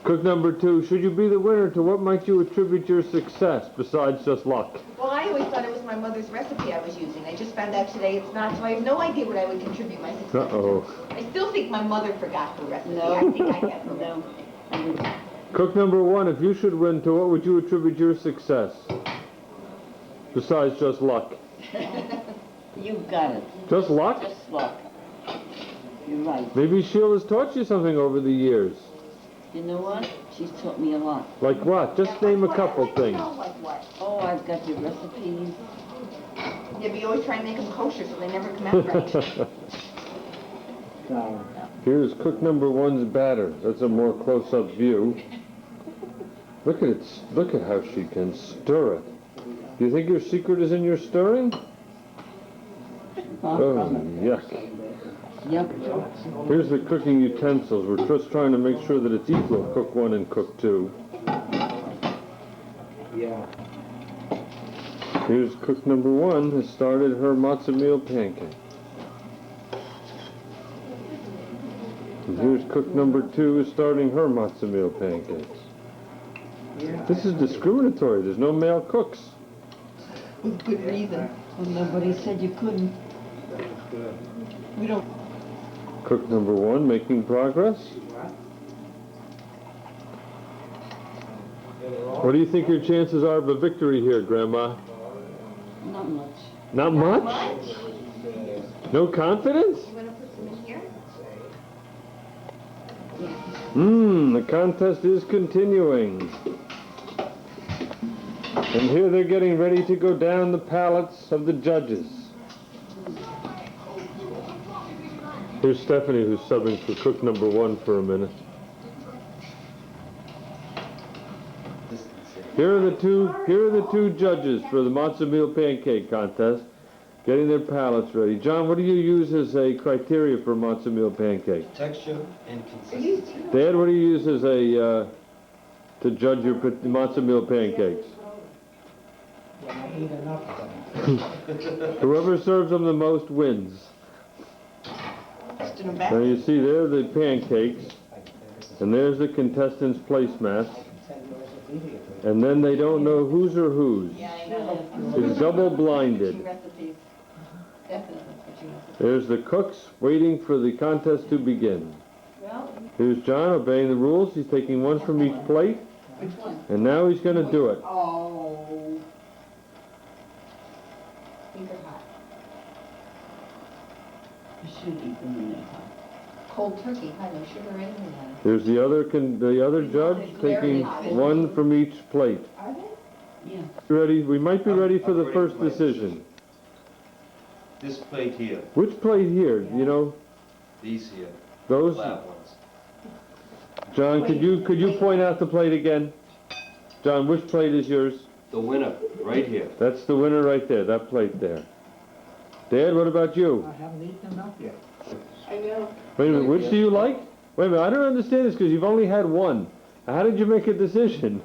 Cook number 2, should you be the winner, to what might you attribute your success besides just luck? Well, I always thought it was my mother's recipe I was using. I just found out today it's not, so I have no idea what I would contribute my success Uh-oh. to. I still think my mother forgot her recipe. I think I get her. No. Cook number 1, if you should win, to what would you attribute your success besides just luck? You've got it. Just luck? Just luck. You're right. Maybe Sheila's taught you something over the years. You know what? She's taught me a lot. Like what? Just name a couple things. Like what? Oh, I've got your recipes. Yeah, but you always try and make them kosher so they never come out right. Here's cook number 1's batter. That's a more close-up view. Look at it. Look at how she can stir it. Do you think your secret is in your stirring? Oh, yuck. Yep. Here's the cooking utensils. We're just trying to make sure that it's equal, cook 1 and cook 2. Yeah. Here's cook number 1 has started her matzo meal pancake. And here's cook number 2 is starting her matzo meal pancakes. This is discriminatory. There's no male cooks. With good reason. Well, nobody said you couldn't. We don't. Cook number 1 making progress. What do you think your chances are of a victory here, Grandma? Not much. Not much? No confidence? You want to put some in here? The contest is continuing. And here they're getting ready to go down the palates of the judges. Here's Stephanie, who's subbing for cook number 1 for a minute. Here are the two judges for the matzo meal pancake contest, getting their palates ready. John, what do you use as a criteria for matzo meal pancake? Texture and consistency. Dad, what do you use as a to judge your matzo meal pancakes? I eat enough of them. Whoever serves them the most wins. Now you see there the pancakes, and there's the contestants' placemats, and then they don't know whose are whose. It's double-blinded. There's the cooks waiting for the contest to begin. Here's John obeying the rules. He's taking one from each plate, and now he's going to do it. Oh. These are hot. You should eat them when they're hot. Cold turkey, hot, no sugar or anything on it. There's the other judge taking one from each plate. Are they? Yeah. Ready? We might be ready for the first decision. This plate here. Which plate here? You know? These here. Those? Flat ones. John, could you point out the plate again? John, which plate is yours? The winner, right here. That's the winner right there, that plate there. Dad, what about you? I haven't eaten enough yet. I know. Wait a minute, which do you like? Wait a minute, I don't understand this because you've only had one. How did you make a decision?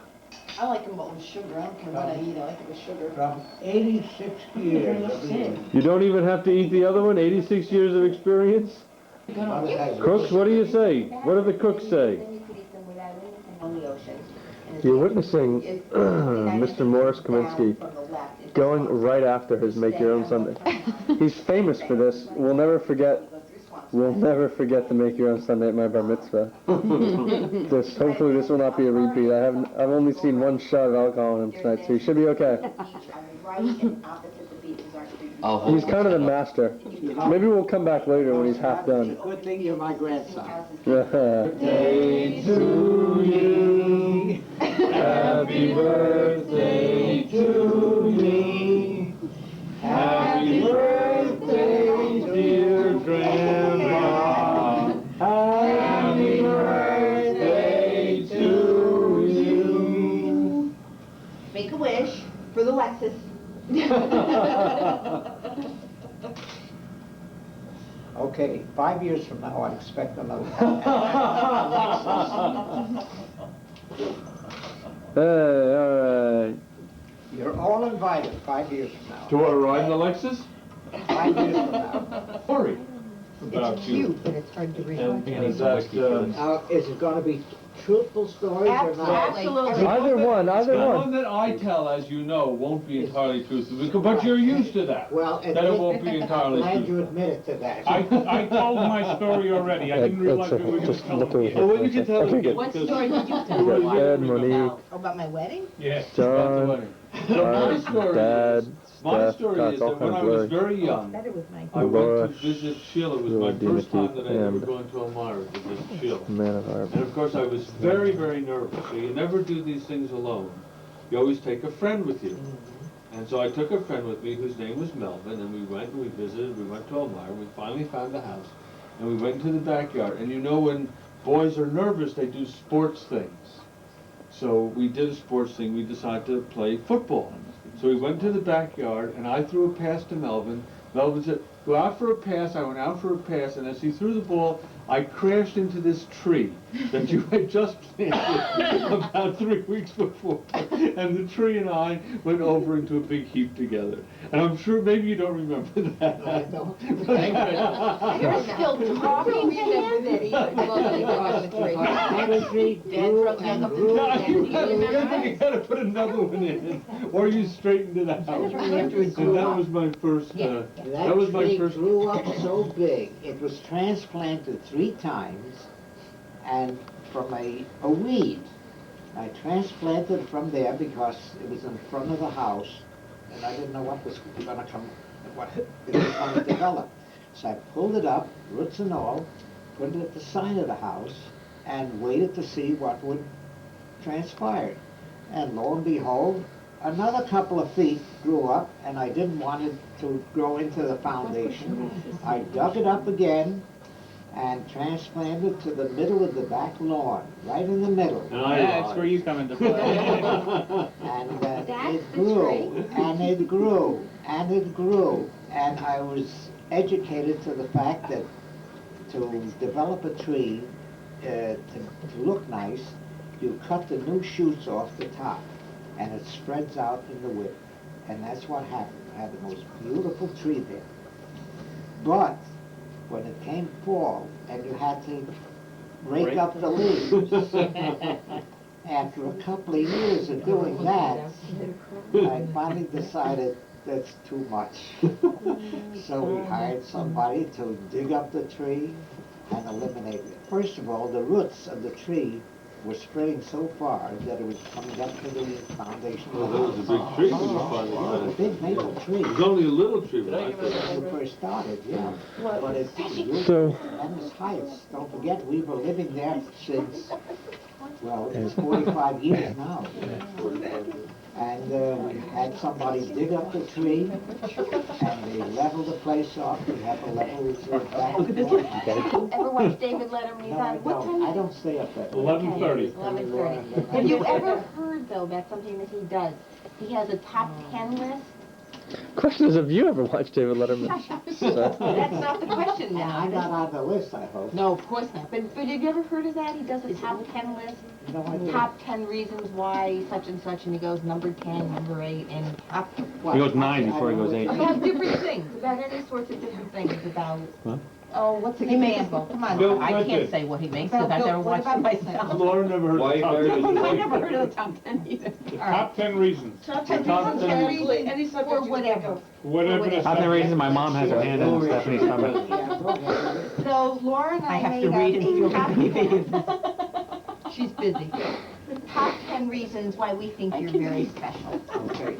I like them both with sugar. I don't care what I eat. I like it with sugar. From 86 years of eating. You don't even have to eat the other one? 86 years of experience? Cooks, what do you say? What do the cooks say? On the ocean. You're witnessing Mr. Morris Kaminsky going right after his Make Your Own Sunday. He's famous for this. We'll never forget the Make Your Own Sunday at my bar mitzvah. Hopefully this will not be a repeat. I've only seen one shot of alcohol in him tonight, so he should be okay. He's kind of the master. Maybe we'll come back later when he's half done. Good thing you're my grandson. Birthday to you. Happy birthday to me. Happy a Lexus. Okay, 5 years from now, I expect another. Hey, all right. You're all invited 5 years from now. To what, ride in the Lexus? 5 years from now. Hurry. It's cute, but it's hard to read. Is that, Now, is it gonna be truthful stories or not? Absolutely. Either one, either the one. one that I tell, as you know, won't be entirely truthful, but you're used to that. Well, That it won't be entirely I'm glad you truthful. admitted to that. I told my story already. I didn't realize we were going to Just tell look it. over yet. here. Well, you can tell Okay, it good. What because- story did you We tell? got Ed, Monique, About my wedding? Yes. John, So my Art, story Dad, My Steph. story God, is it's all that when kind I of was blurry. very young, Better with my I Laura, went to visit Sheila. It was my Laura first time that I ever and gone to Elmira to visit Sheila. Man of Our. And of course I was very, very nervous. So you never do these things alone. You always take a friend with you. And so I took a friend with me whose name was Melvin, and we went and we visited, we went to Elmira, we finally found the house, and we went into the backyard. And you know when boys are nervous, they do sports things. So we did a sports thing, we decided to play football. So we went to the backyard, and I threw a pass to Melvin. Melvin said, go out for a pass. I went out for a pass, and as he threw the ball, I crashed into this tree that you had just planted about 3 weeks before. And the tree and I went over into a big heap together. And I'm sure maybe you don't remember that. I don't. You're still talking to him? That tree grew and grew No, and you gotta put another one in, or you straightened it out. And that was my first, that was my tree first. grew up so big, it was transplanted 3 times, and from a weed. I transplanted it from there because it was in front of the house, and I didn't know what was gonna come, what it was gonna develop. So I pulled it up, roots and all, put it at the side of the house, and waited to see what would transpire. And lo and behold, another couple of feet grew up, and I didn't want it to grow into the foundation. I dug it up again and transplanted it to the middle of the back lawn, right in the middle. That's where you come into play. And it grew, and it grew, and it grew. And I was educated to the fact that to develop a tree, to look nice, you cut the new shoots off the top, and it spreads out in the width. And that's what happened. I had the most beautiful tree there. But when it came fall, and you had to rake up the leaves, after a couple of years of doing that, I finally decided that's too much. So we hired somebody to dig up the tree and eliminate it. First of all, the roots of the tree were spreading so far that it was coming up to the foundation. Well, that was a big tree when you finally It was a big maple tree. It was only a little tree, but I thought. When it first started, yeah. But it grew So- tremendous heights. Don't forget, we were living there since, well, it's 45 years now. And we had somebody dig up the tree, and they leveled the place off. We have a level back. Ever watch David Letterman? He's No, I on, what time? don't. I don't stay up there. 11:30. 11:30. Have you ever heard, though, about something that he does? He has a top 10 list. Question is, have you ever watched David Letterman? That's not the question now. I'm not on the list, I hope. No, of course not. But have you ever heard of that? He does a top 10 list. No, I didn't. Top 10 reasons why such and such, and he goes number 10, number 8, and top. What? He goes 9 before he goes 8. About different things, about any sorts of different things, about, oh, what's an He makes, example? come on, Bill I can't Clinton. say what he makes About because I've Bill- never what watched it about myself. Laura never heard Why of top married 10. his I never heard of the top 10 either. The top 10 reasons. Top The top 10 reasons, any subject Or whatever. Whatever the Top 10 reasons my mom has her hand in Stephanie's stomach. Yeah, go ahead. So Laura and I I have made to read it if you top want me 10. to. She's busy. The top 10 reasons why we think you're very special. Okay.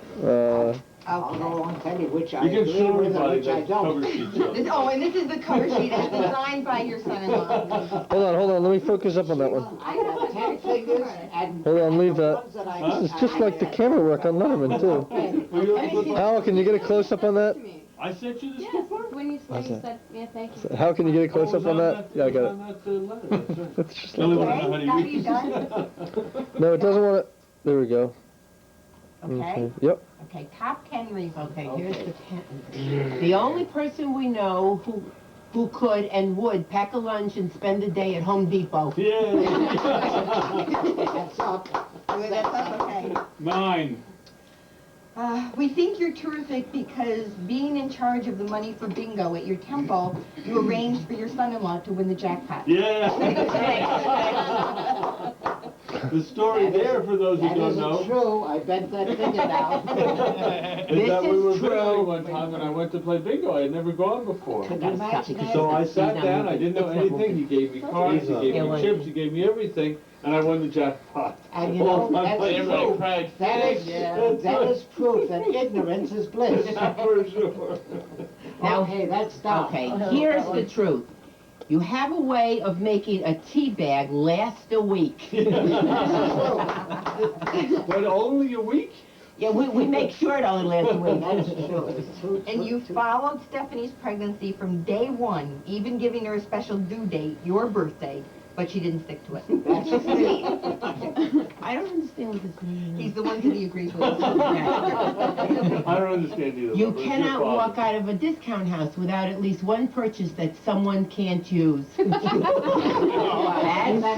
I'll go on and tell you which I You can agree show with and everybody which I that cover don't. sheet. Joe. Oh, and this is the cover sheet as designed by your son-in-law. Hold on, let me focus up on that one. I have 10 figures and Hold on, leave the that. ones that I... This is just like the camera work on Letterman, too. Will you- Hal, can you get a close-up on that? I sent you this Yes, before? when you Okay. said, yeah, thank you. How can you get a Oh, it was close-up on that? Yeah, I got it. on that letter, that's right. It's just The only like one I know how to Okay, use. now you done? No, it doesn't want to. There we go. okay? Yep. Okay, top 10 reasons. Okay, here's the 10. The only person we know who could and would pack a lunch and spend the day at Home Depot. That's up. That's up, okay. 9. We think you're terrific because being in charge of the money for bingo at your temple, you arranged for your son-in-law to win the jackpot. Yeah. The story there, for those who That don't isn't know, true. I bet that figured out. is that we were bingo one time when I went to play bingo. I had never gone before. Could you imagine that? So I sat down, I didn't know anything. He gave me cards, he gave me chips, he gave me everything, and I won the jackpot. And you know, my that's place, I true. cried. That is proof that ignorance is bliss. For sure. Now, Okay, that's done. Okay, here's the truth. You have a way of making a tea bag last a week. But only a week? Yeah, we make sure it only lasts a week. That's true. And you followed Stephanie's pregnancy from day one, even giving her a special due date, your birthday, but she didn't stick to it. That's sweet. I don't understand what this means. He's the one that he agrees with. I don't understand either. You but it's your cannot father. walk out of a discount house without at least one purchase that someone can't use. That's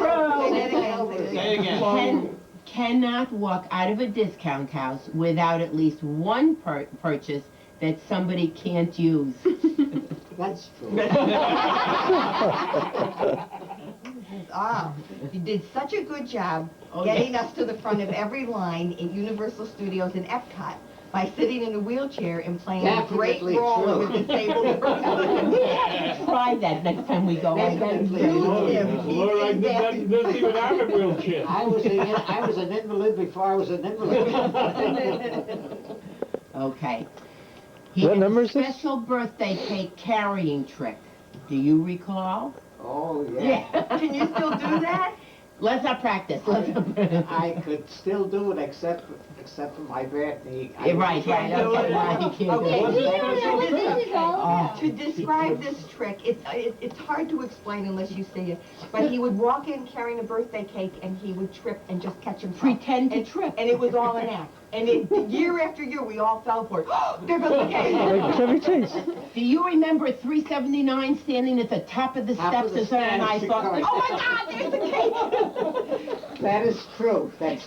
true. Say again. Cannot walk out of a discount house without at least one purchase that somebody can't use. That's true. You did such a good job getting us to the front of every line in Universal Studios and Epcot by sitting in a wheelchair and playing a great Definitely role true. with disabled person. Try that next time we go. Definitely. Laura, I didn't even have a wheelchair. I was an invalid before I was an invalid. Okay. He What had number a is this? special birthday cake carrying trick. Do you recall? Oh, yeah. Can you still do that? Let's not practice. I could still do it except for my bad knee. Right. Okay, Oh. to describe this trick, it's hard to explain unless you see it. But he would walk in carrying a birthday cake, and he would trip and just catch himself. Pretend to trip. And it was all an act. And year after year, we all fell for it. There goes the cake. Like Chevy Chase. Do you remember 379 standing at the top of the steps the as her and I steps, thought, she oh my God, there's the cake! That is true. That's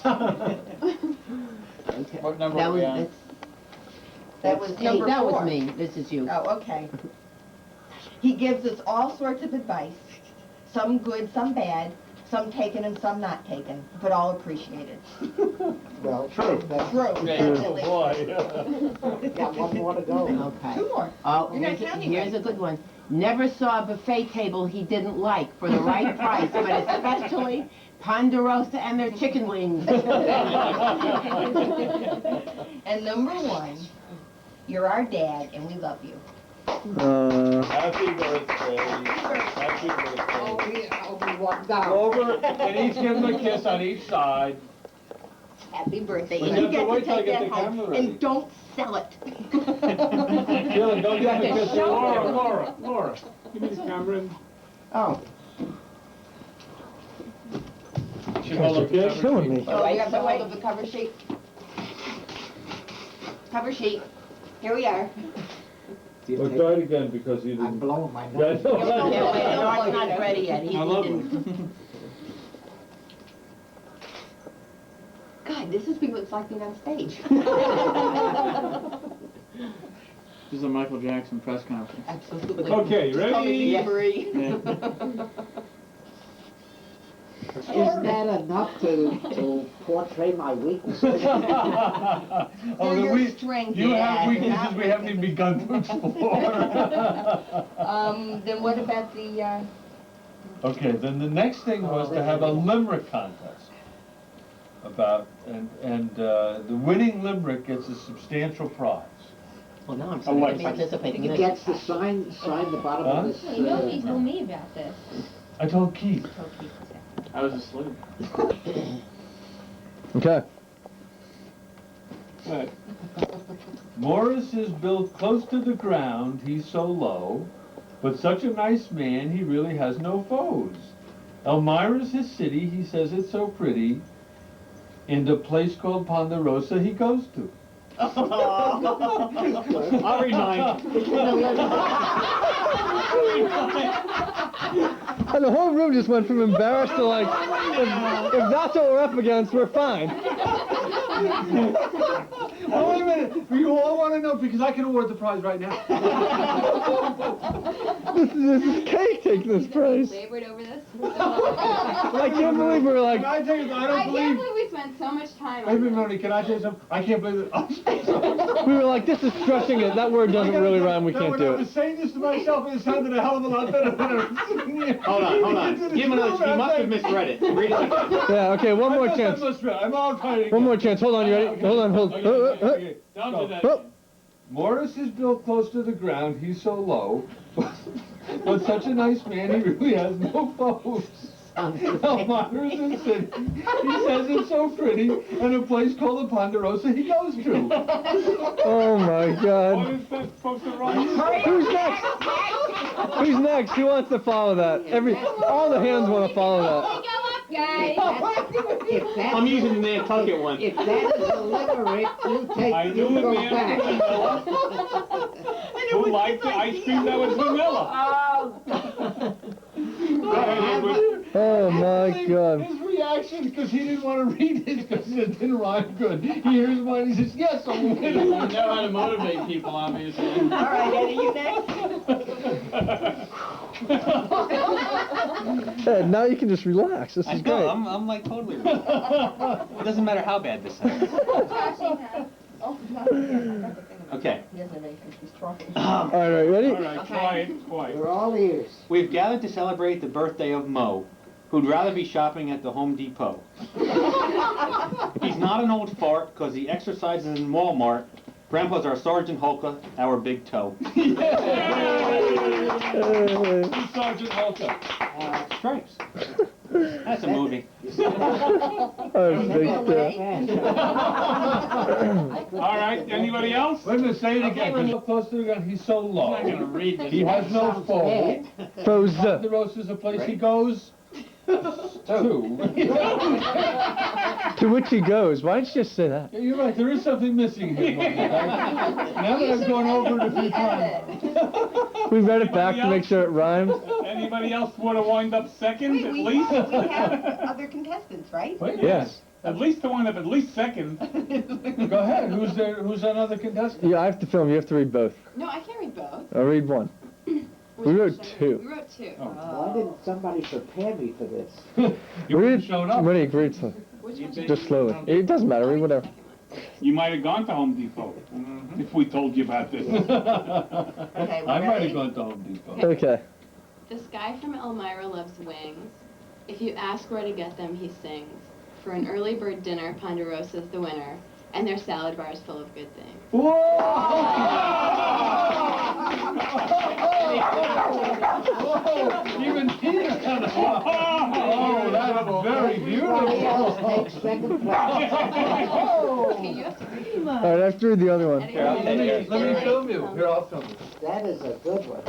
What number That are we was, on? That was number that 4. was me. This is you. Oh, okay. He gives us all sorts of advice, some good, some bad, some taken and some not taken, but all appreciated. well, true. That's True. Definitely. got one more to go. Okay. 2 more. Oh, You're not here's, counting here's right. a good one. Never saw a buffet table he didn't like for the right price, but especially Ponderosa and their chicken wings. And number 1, you're our dad, and we love you. Happy birthday. Happy birthday. We walk down. Over and each give him a kiss on each side. Happy birthday. We And have you to get wait to till I take get that the home, camera ready. and don't sell it. Dylan, don't give him a kiss. Laura. Give me the camera. Oh. Should hold up the You're camera. killing me. Oh, you have to hold up the cover sheet. Cover sheet. Here we are. Well, try it again because you I'm didn't. blowing my Yeah, nose. no, Wait, North's not ready yet. He lovely. didn't. God, this is what it's like being on stage. This is a Michael Jackson press conference. Absolutely. Okay, ready? Free. Is that enough to portray my weaknesses? Oh, They're the your weak- strength, You yeah, have weaknesses not we haven't even begun to explore. Then what about the, Okay, then the next thing was to have a limerick contest about, and the winning limerick gets a substantial prize. Well, now I'm I sorry like to participating in He this. gets to sign the bottom Huh? of this. Nobody told me about this. I told Keith. I was asleep. Okay. Right. Morris is built close to the ground, he's so low, but such a nice man, he really has no foes. Elmira's his city, he says it's so pretty. in the place called Ponderosa he goes to. I'll read mine. And the whole room just went from embarrassed to like, if that's what we're up against, we're fine. Well, wait a minute. You all want to know because I can award the prize right now. This is cake taking this prize. Labored over this. I can't believe we were like. Can I tell you, I don't I believe. can't believe we spent so much time Wait a on minute, this. Moni, can I tell you something? I can't believe it. We were like, this is stretching it. That word doesn't really rhyme. We can't when do I it. was saying this to myself, it sounded a hell of a lot better than I was singing it. Hold on. Give him another. You must have misread it. Read it again. Yeah. Okay. One more chance. I'm all trying. One more chance. Hold on. You ready? Hold on. Hold. Okay. Down to that. Oh. Morris is built close to the ground. He's so low. But such a nice man, he really has no foes. Elmira's in city. He says it's so pretty, and a place called the Ponderosa he goes to. Oh my God. What is that supposed to rhyme? Who's next? Who's next? Who wants to follow that? All the hands want to follow that. Guys. I'm using the Nantucket one. If that is a limerick, I knew you it go man back. Who liked the ice cream that was vanilla? Oh my God. His reaction, because he didn't want to read it because it didn't rhyme good. He hears mine, he says, yes, I'm winning. You know how to motivate people, obviously. All right, Eddie, you next? Ed, now you can just relax. This I is know, great. I'm like totally. It doesn't matter how bad this sounds. Okay. He doesn't have anything, he's talking. All right, ready? All right, quiet. We're all ears. We've gathered to celebrate the birthday of Mo, who'd rather be shopping at the Home Depot. He's not an old fart because he exercises in Walmart. Grandpa's our Sergeant Hulka, our big toe. Sergeant Hulka. Stripes. That's a movie. All right, anybody else? Wait a minute, say it again. When you're close to the ground, he's so low. I'm not gonna read this. He has no foe. Foes. Ponderosa is a place he goes to. To which he goes. Why didn't you just say that? Yeah, you're right, there is something missing here. Moni. Now that I've gone over it a few times. We read it back to make sure it rhymes. Anybody else want to wind up second Wait, at we least? have other contestants, right? Wait, Yes. At least to wind up at least second. Go ahead. Who's there? Who's another contestant? Yeah, I have to film. You have to read both. No, I can't read both. I'll read one. We wrote two. We wrote two. Why didn't somebody prepare me for this? You Read. showed up. Ready? Read some. Which one? Just slowly. It doesn't matter. Read whatever. You might have gone to Home Depot if we told you about this. Okay, we're I might ready? have gone to Home Depot. Okay. This guy from Elmira loves wings. If you ask where to get them, he sings. For an early bird dinner, Ponderosa's the winner, and their salad bar is full of good things. Even Peter kind of. Oh, that's very beautiful. Take second place. Okay, you have to read. All right, I have to read the other one. Here, I'll take it. Let me film you. Here, I'll film you. That is a good one.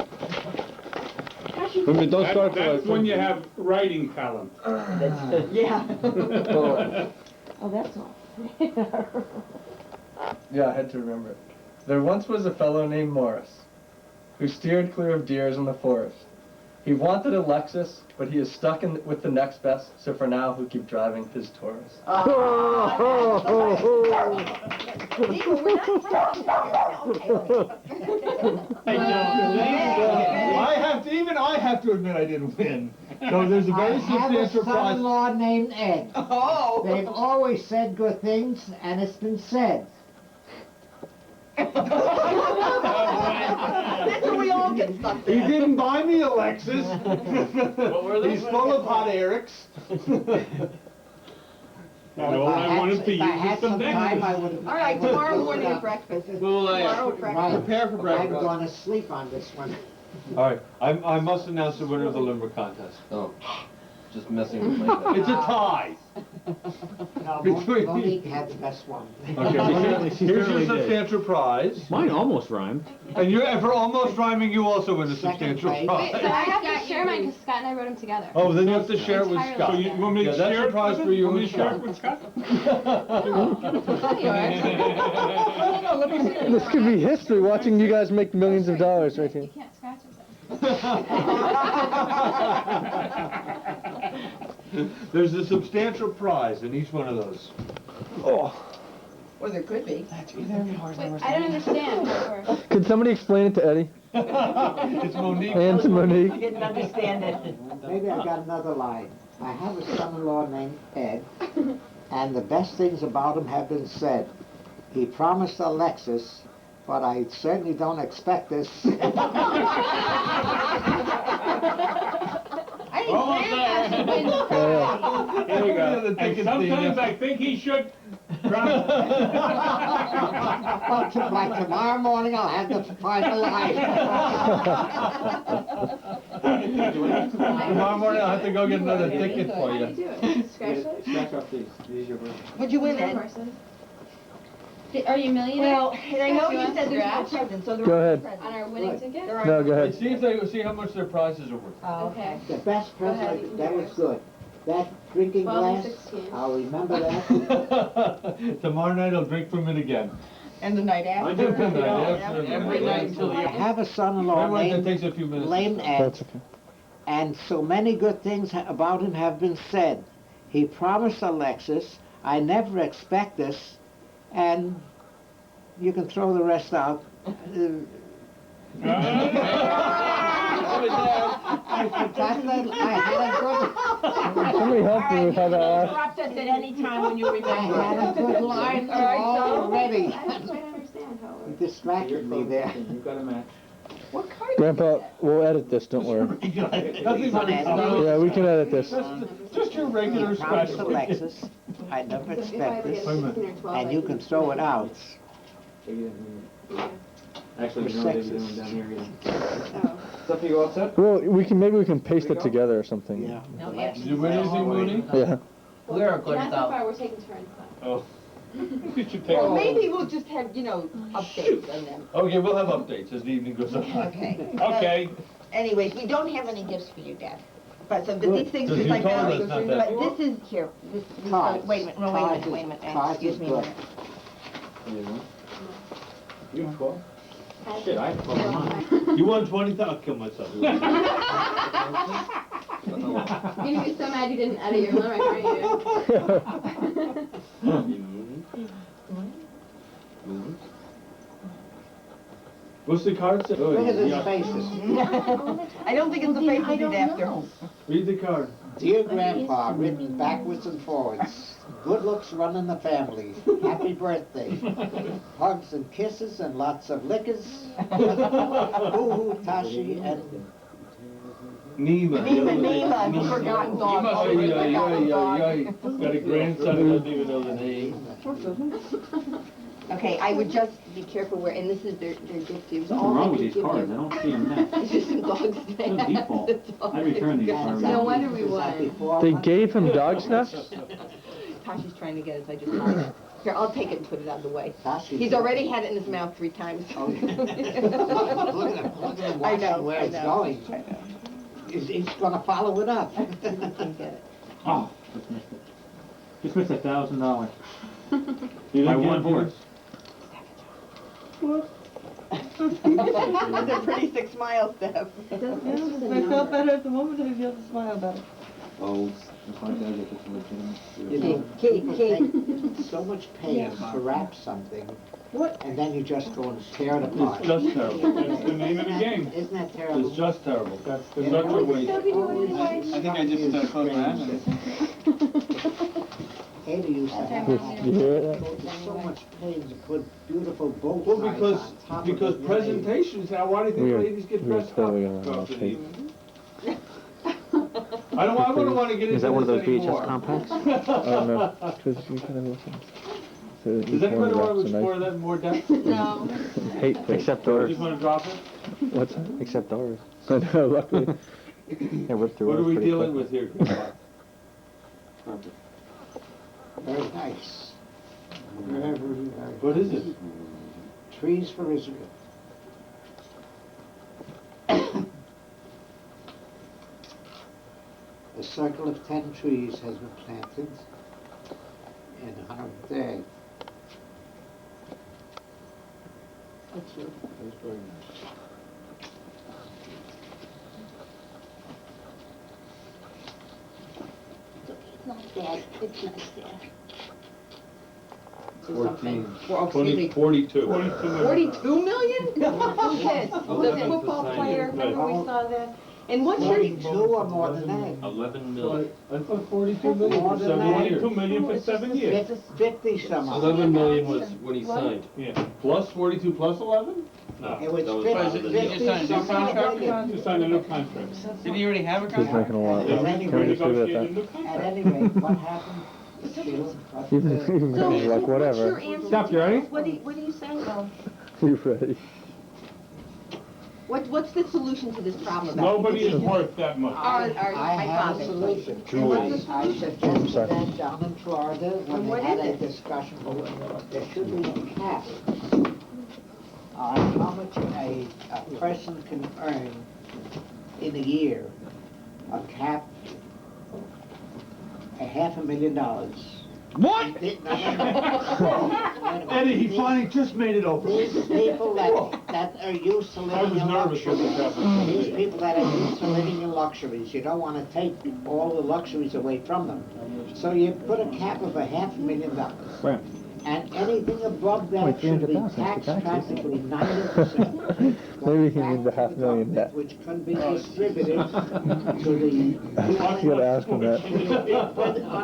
Wait a minute, don't start till I That's when film. you have writing talent. Yeah. Oh, that's all. Yeah, I had to remember it. There once was a fellow named Morris, who steered clear of deers in the forest. He wanted a Lexus, but he is stuck with the next best, so for now he'll keep driving his Taurus. I have to admit I didn't win. So there's a very I have a substantial prize. son-in-law named Ed. Oh. They've always said good things, and it's been said. That's where we all get stuck He there. didn't buy me a Lexus. He's full of hot Erics. And all I wanted to If use I had is some some time, I necklace. would. All right, tomorrow morning at breakfast. Tomorrow at breakfast. Prepare for I'm breakfast. going to sleep on this one. All right, I must announce the winner of the Limerick contest. Oh, just messing with my head. It's a tie. No, Between- Monique had the best one. Okay, here's your substantial prize. Mine almost rhymed. And for almost rhyming, you also win a substantial Wait, prize. so I have to share mine because Scott and I wrote them together. Oh, then you have to share it with Entirely. Scott. So you want me to Yeah, that's share a it prize with for him? you Want me and to share Scott. it with Scott? This could be history, watching you guys make millions of dollars right here. You can't scratch it. There's a substantial prize in each one of those. Oh. Well, there could be. Wait, I don't understand how it works. Could somebody explain it to Eddie? It's Monique. And to Monique. I didn't understand it. Maybe I got another line. I have a son-in-law named Ed, and the best things about him have been said. He promised a Lexus, but I certainly don't expect this. Almost there. Here you go. And sometimes I think he should. Well, by tomorrow morning, I'll have the final line. Tomorrow morning, I'll have to go get another ticket for How do you you. do it? Scratch it? Scratch off these. These are your version. What'd you win, Ed? Horses. Are you millionaire? Well, and I know You you want said there's no scratch? present, so there Go are ahead. presents. On our winning ticket? There are No, go ahead. See how much their prizes are worth. Oh, Okay. The best Go ahead, present, you can that do was yours. good. That drinking 12 and glass, 16. I'll remember that. Tomorrow night, I'll drink from it again. And the night after. do the night after. Every night until I have a son-in-law Everyone, that named takes a few minutes. Lame Ed, That's okay. and so many good things about him have been said. He promised a Lexus. I never expect this, and you can throw the rest out. I forgot that I had a good. Somebody help me with how that last. Interrupt us at any time when you I remember. had a good line All right, so- already. I don't quite understand how it You works. distracted me there. You've got a match. What card? Grandpa, we'll edit this, don't worry. Nothing but Yeah, we can edit this. Just your regular He scratch. promised a Lexus. I never If I expect ever get this. 16 or 12, And you can throw it out. Actually, For you know, they sexes. do them down here, yeah. Oh. Stuff you all set? Well, maybe we can paste it together or something. Yeah. No, yes. You win anything, Mooney? Yeah. We're Not so far, we're taking turns though. Oh. You should take Well, a maybe we'll just have, updates on them. Okay, we'll have updates as the evening goes on. Okay. Okay. Anyways, we don't have any gifts for you, Dad. But these things, Because just you like told that. us not that. But this is, here, this, Cards. wait a minute, no, wait a minute. Cards Excuse is me a good. minute. You have 12? Shit, I have 12 on mine. You won 20,000, I'll kill myself. You're gonna be so mad you didn't edit your limerick, aren't you? What's the card say? Oh, Look at his yeah. faces. I don't think it's the face he's after. Read the card. Dear Grandpa, written backwards and forwards. Good looks run in the family. Happy birthday. Hugs and kisses and lots of liquors. Boo-hoo, Tashi, and Nima. Nima, the forgotten dog. Nima, Oh, the yeah, forgotten dog. Got a grandson who doesn't even know the name. Okay, I would just be careful where, and this is their gift. It was Nothing all I wrong with could these give cards, I you. don't see them now. It's just some dogs It's a default. I return these cards. No wonder we won. They gave him dog stuff? Tashi's trying to get it, so I just found it. Here, I'll take it and put it out of the way. Tashi. He's already had it in his mouth 3 times. Look at him watching where it's going. He's gonna follow it up. Oh, just missed it. Just missed $1,000. You I didn't won get yours? That's a pretty sick smile, Steph. I felt better at the moment, I feel the smile better. Oh, if I gotta get this legitimate. You know, people take so much pain to wrap something, and then you just go and tear it apart. It's just terrible. That's the name of the game. Isn't that terrible? It's just terrible. That's You such a know, waste. I think I just closed my eyes. Ada used to have You hear that? so much pain to put beautiful bow Well, ties because on top because of it. presentations now, why do you think ladies get dressed up? totally gonna throughout the take- evening? I wouldn't want to get into Is that one of those this anymore. VHS compacts? I don't know. 'Cause you gotta listen. So Does each one anybody want to wraps a explore knife. that in more depth? No. Hate things. Except You ours. just want to drop it? What's that? Except ours. I know, luckily. I ripped through What are ours we pretty dealing quickly. with here, Grandpa? Very nice. Very, very nice. What is it? Trees for Israel. A circle of 10 trees has been planted in honor of the day. That's very nice. It's not bad. It's nice there. 42. 42 million? Who's this? The 11 football to sign player, it. remember we saw that? And what's your... 42 or more than that? 11 million. I thought 42 million More for than 7 that. years. 42 million for 7 years. 50 some odd. 11 million was when he signed. Yeah. Plus 42 plus 11? No, It was that was 50, the 50 deal. some odd million. You signed a new contract. Did he already have a He's contract? making a lot. At Can any we rate, just leave it at Negotiated a new at contract. any rate, what happened? Sheila, what, Even So, like what's whatever. your answer? Steph, you ready? What do you say? You ready? What's the solution to this problem? Nobody is worth that much. I have a solution. I suggested that down in Florida when what they had is a it? discussion, there should be a cap on how much a person can earn in a year. A cap, $500,000. What? Eddie, he finally just made it over. These people that are used to I was living in nervous when this luxury, happened. these people that are used to living in luxuries, you don't want to take all the luxuries away from them. So you put a cap of $500,000. Right. And anything above that Wait, should be 300,000 taxed for taxes. practically 90%. Maybe he means $500,000 debt. Which can be distributed to the You gotta ask him that.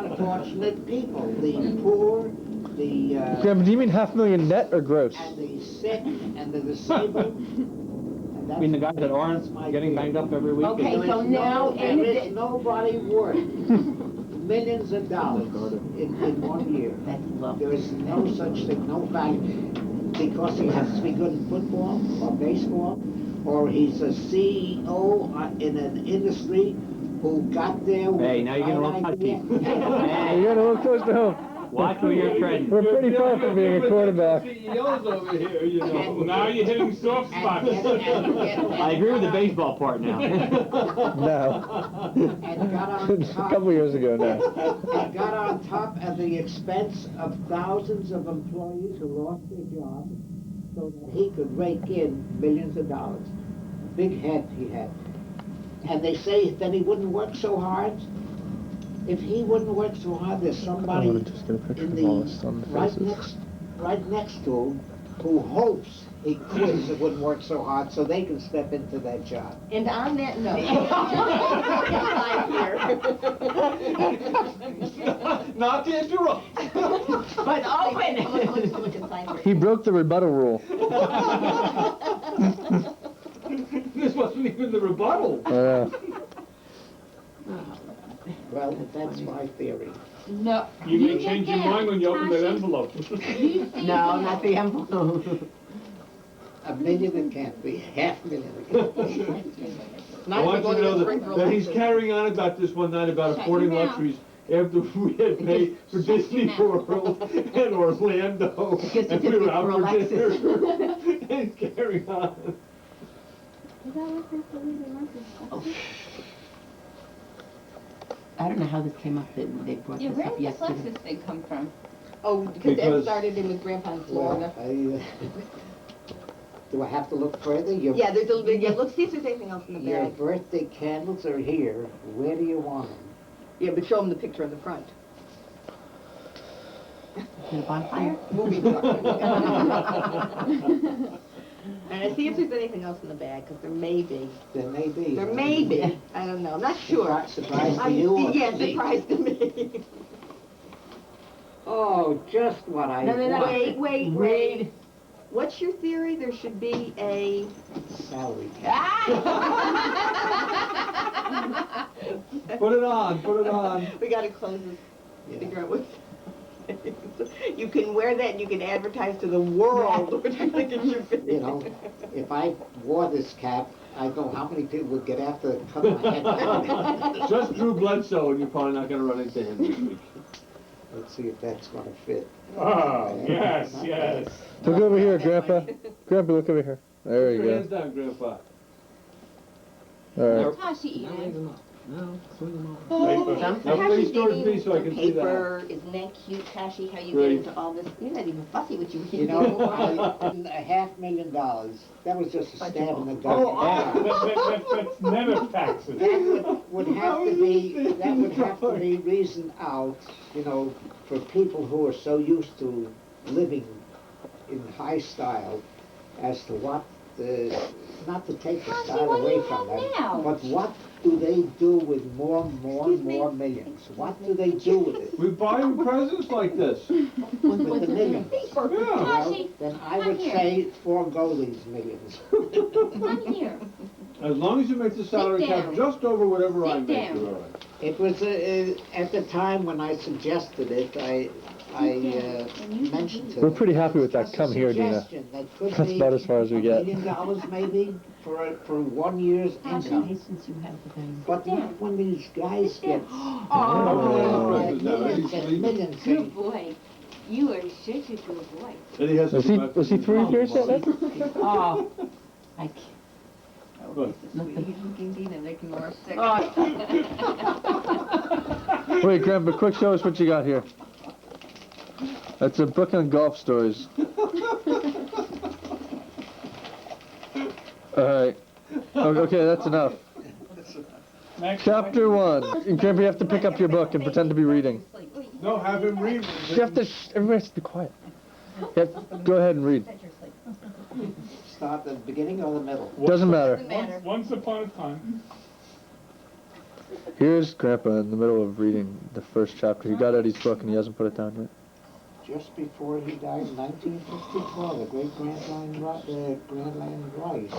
unfortunate people, the poor, the Yeah, but do you mean $500,000 net or gross? and the sick and the disabled. And I mean, the guys that that's aren't my getting view. banged up every week? Okay, There so is now, there is nobody worth millions of dollars in 1 year. There is no such thing, no value, because he happens to be good in football or baseball, or he's a CEO in an industry who got there with Hey, now you're getting a right little touchy. idea. You got a little close to home. Watch where you're treading. We're pretty far from being a quarterback. CEOs over here, you know. Now you're hitting soft spots. I agree with the baseball part now. No. And got on A top, couple years ago now. and got on top at the expense of thousands of employees who lost their jobs so that he could rake in millions of dollars. Big head he had. And they say that he wouldn't work so hard. If he wouldn't work so hard, there's I somebody want to just get a picture in of all this on the right faces. next to him who hopes he quits and wouldn't work so hard so they can step into that job. And on that note, Not to interrupt. but open. He broke the rebuttal rule. This wasn't even the rebuttal. Well, that's my theory. No. You may change your mind when you open that envelope. No, not the envelope. $1 million it can't be, $500,000 it can't be. I want you to know that he's carrying on about this one night about affording luxuries after we had paid for Disney World and Orlando. And we were out for dinner. And he's carrying on. I don't know how this came up, that they brought Yeah, this where up did this yesterday. Lexus thing come from? Oh, because that Because- started in with Grandpa in Florida. Do I have to look further? Yeah, there's a, yeah, look, see if there's anything else in the Your bag. birthday candles are here. Where do you want them? Yeah, but show them the picture in the front. In a bonfire? Movie truck. And see if there's anything else in the bag, because there may be. There may be. There may be. I don't know. I'm not sure. Surprise to you or Yeah, to me? surprise to me. Oh, just what I No, want. wait. What's your theory? There should be a... Salary cap. Put it on. We gotta close this. Figure out what... You can wear that and you can advertise to the world what you think it should be. You know, if I wore this cap, I go, how many people would get after cut my head down? Just Drew Bledsoe, and you're probably not going to run into him this week. Let's see if that's gonna fit. Oh, yes, yes. Look over here, Grandpa. Grandpa, look over here. There you Put your hands go. down, Grandpa. All right. Tashi eating. No, swing them Oh, Now face towards me so I can see that. Paper, isn't that cute, Tashi, how you Great. get into all this? You're not even fussy with you. You know, $500,000, that was just a stab in the dark. That's never taxes. That would have to be reasoned out, you know, for people who are so used to living in high style as to what not to take the style away from them, but what do they do with more millions? What do they do with it? We buy them presents like this. With the millions? Yeah. Well, then I would say forego these millions. Come here. As long as you make the salary cap down. just over whatever I Sit make, down. you're all right. It was, at the time when I suggested it, I mentioned to We're them, pretty happy with that. just a Come here, Dina. suggestion that could That's be about as far as we get. $1 million maybe for 1 year's income. But not when these guys get millions. Good boy. You are such a good boy. And he has Was he through here yet? Oh, I can't. Good. Wait, Grandpa, quick, show us what you got here. That's a book on golf stories. All right. Okay, that's enough. Chapter 1. And Grandpa, you have to pick up your book and pretend to be reading. No, have him read. You have to. Everybody has to be quiet. Go ahead and read. Start at the beginning or the middle? Doesn't matter. Once upon a time. Here's Grandpa in the middle of reading the first chapter. He got Eddie's book and he hasn't put it down yet. Just before he died in 1954, the great Grandland Rice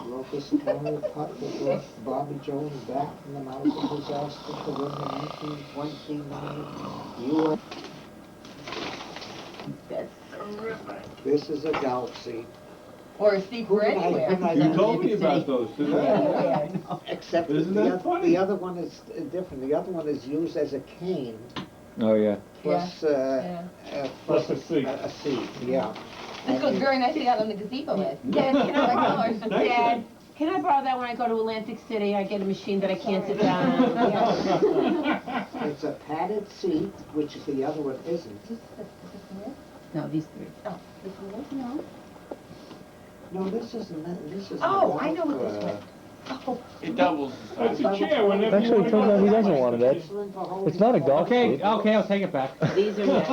wrote this entire putt that brought Bobby Jones back from the mountain disaster to win the 1929 U.S. That's terrific. This is a Galaxy. Or a secret anywhere. You told me about those today. Except Isn't the, that funny? the other one is different. The other one is used as a cane Oh, yeah. plus, Plus a seat. A seat, yeah. This goes very nicely out on the gazebo list. Dad, can I, Nice. Dad, can I borrow that when I go to Atlantic City? I get a machine that I can't sit down on. It's a padded seat, which the other one isn't. No, these three. Oh, this one is no. No, this isn't. This is. Oh, I know what this was. Oh. It doubles. It's a chair whenever Actually, you it turns out he doesn't want it, Ed. It's It's not a golf Okay, seat. okay, I'll take it back. These are next.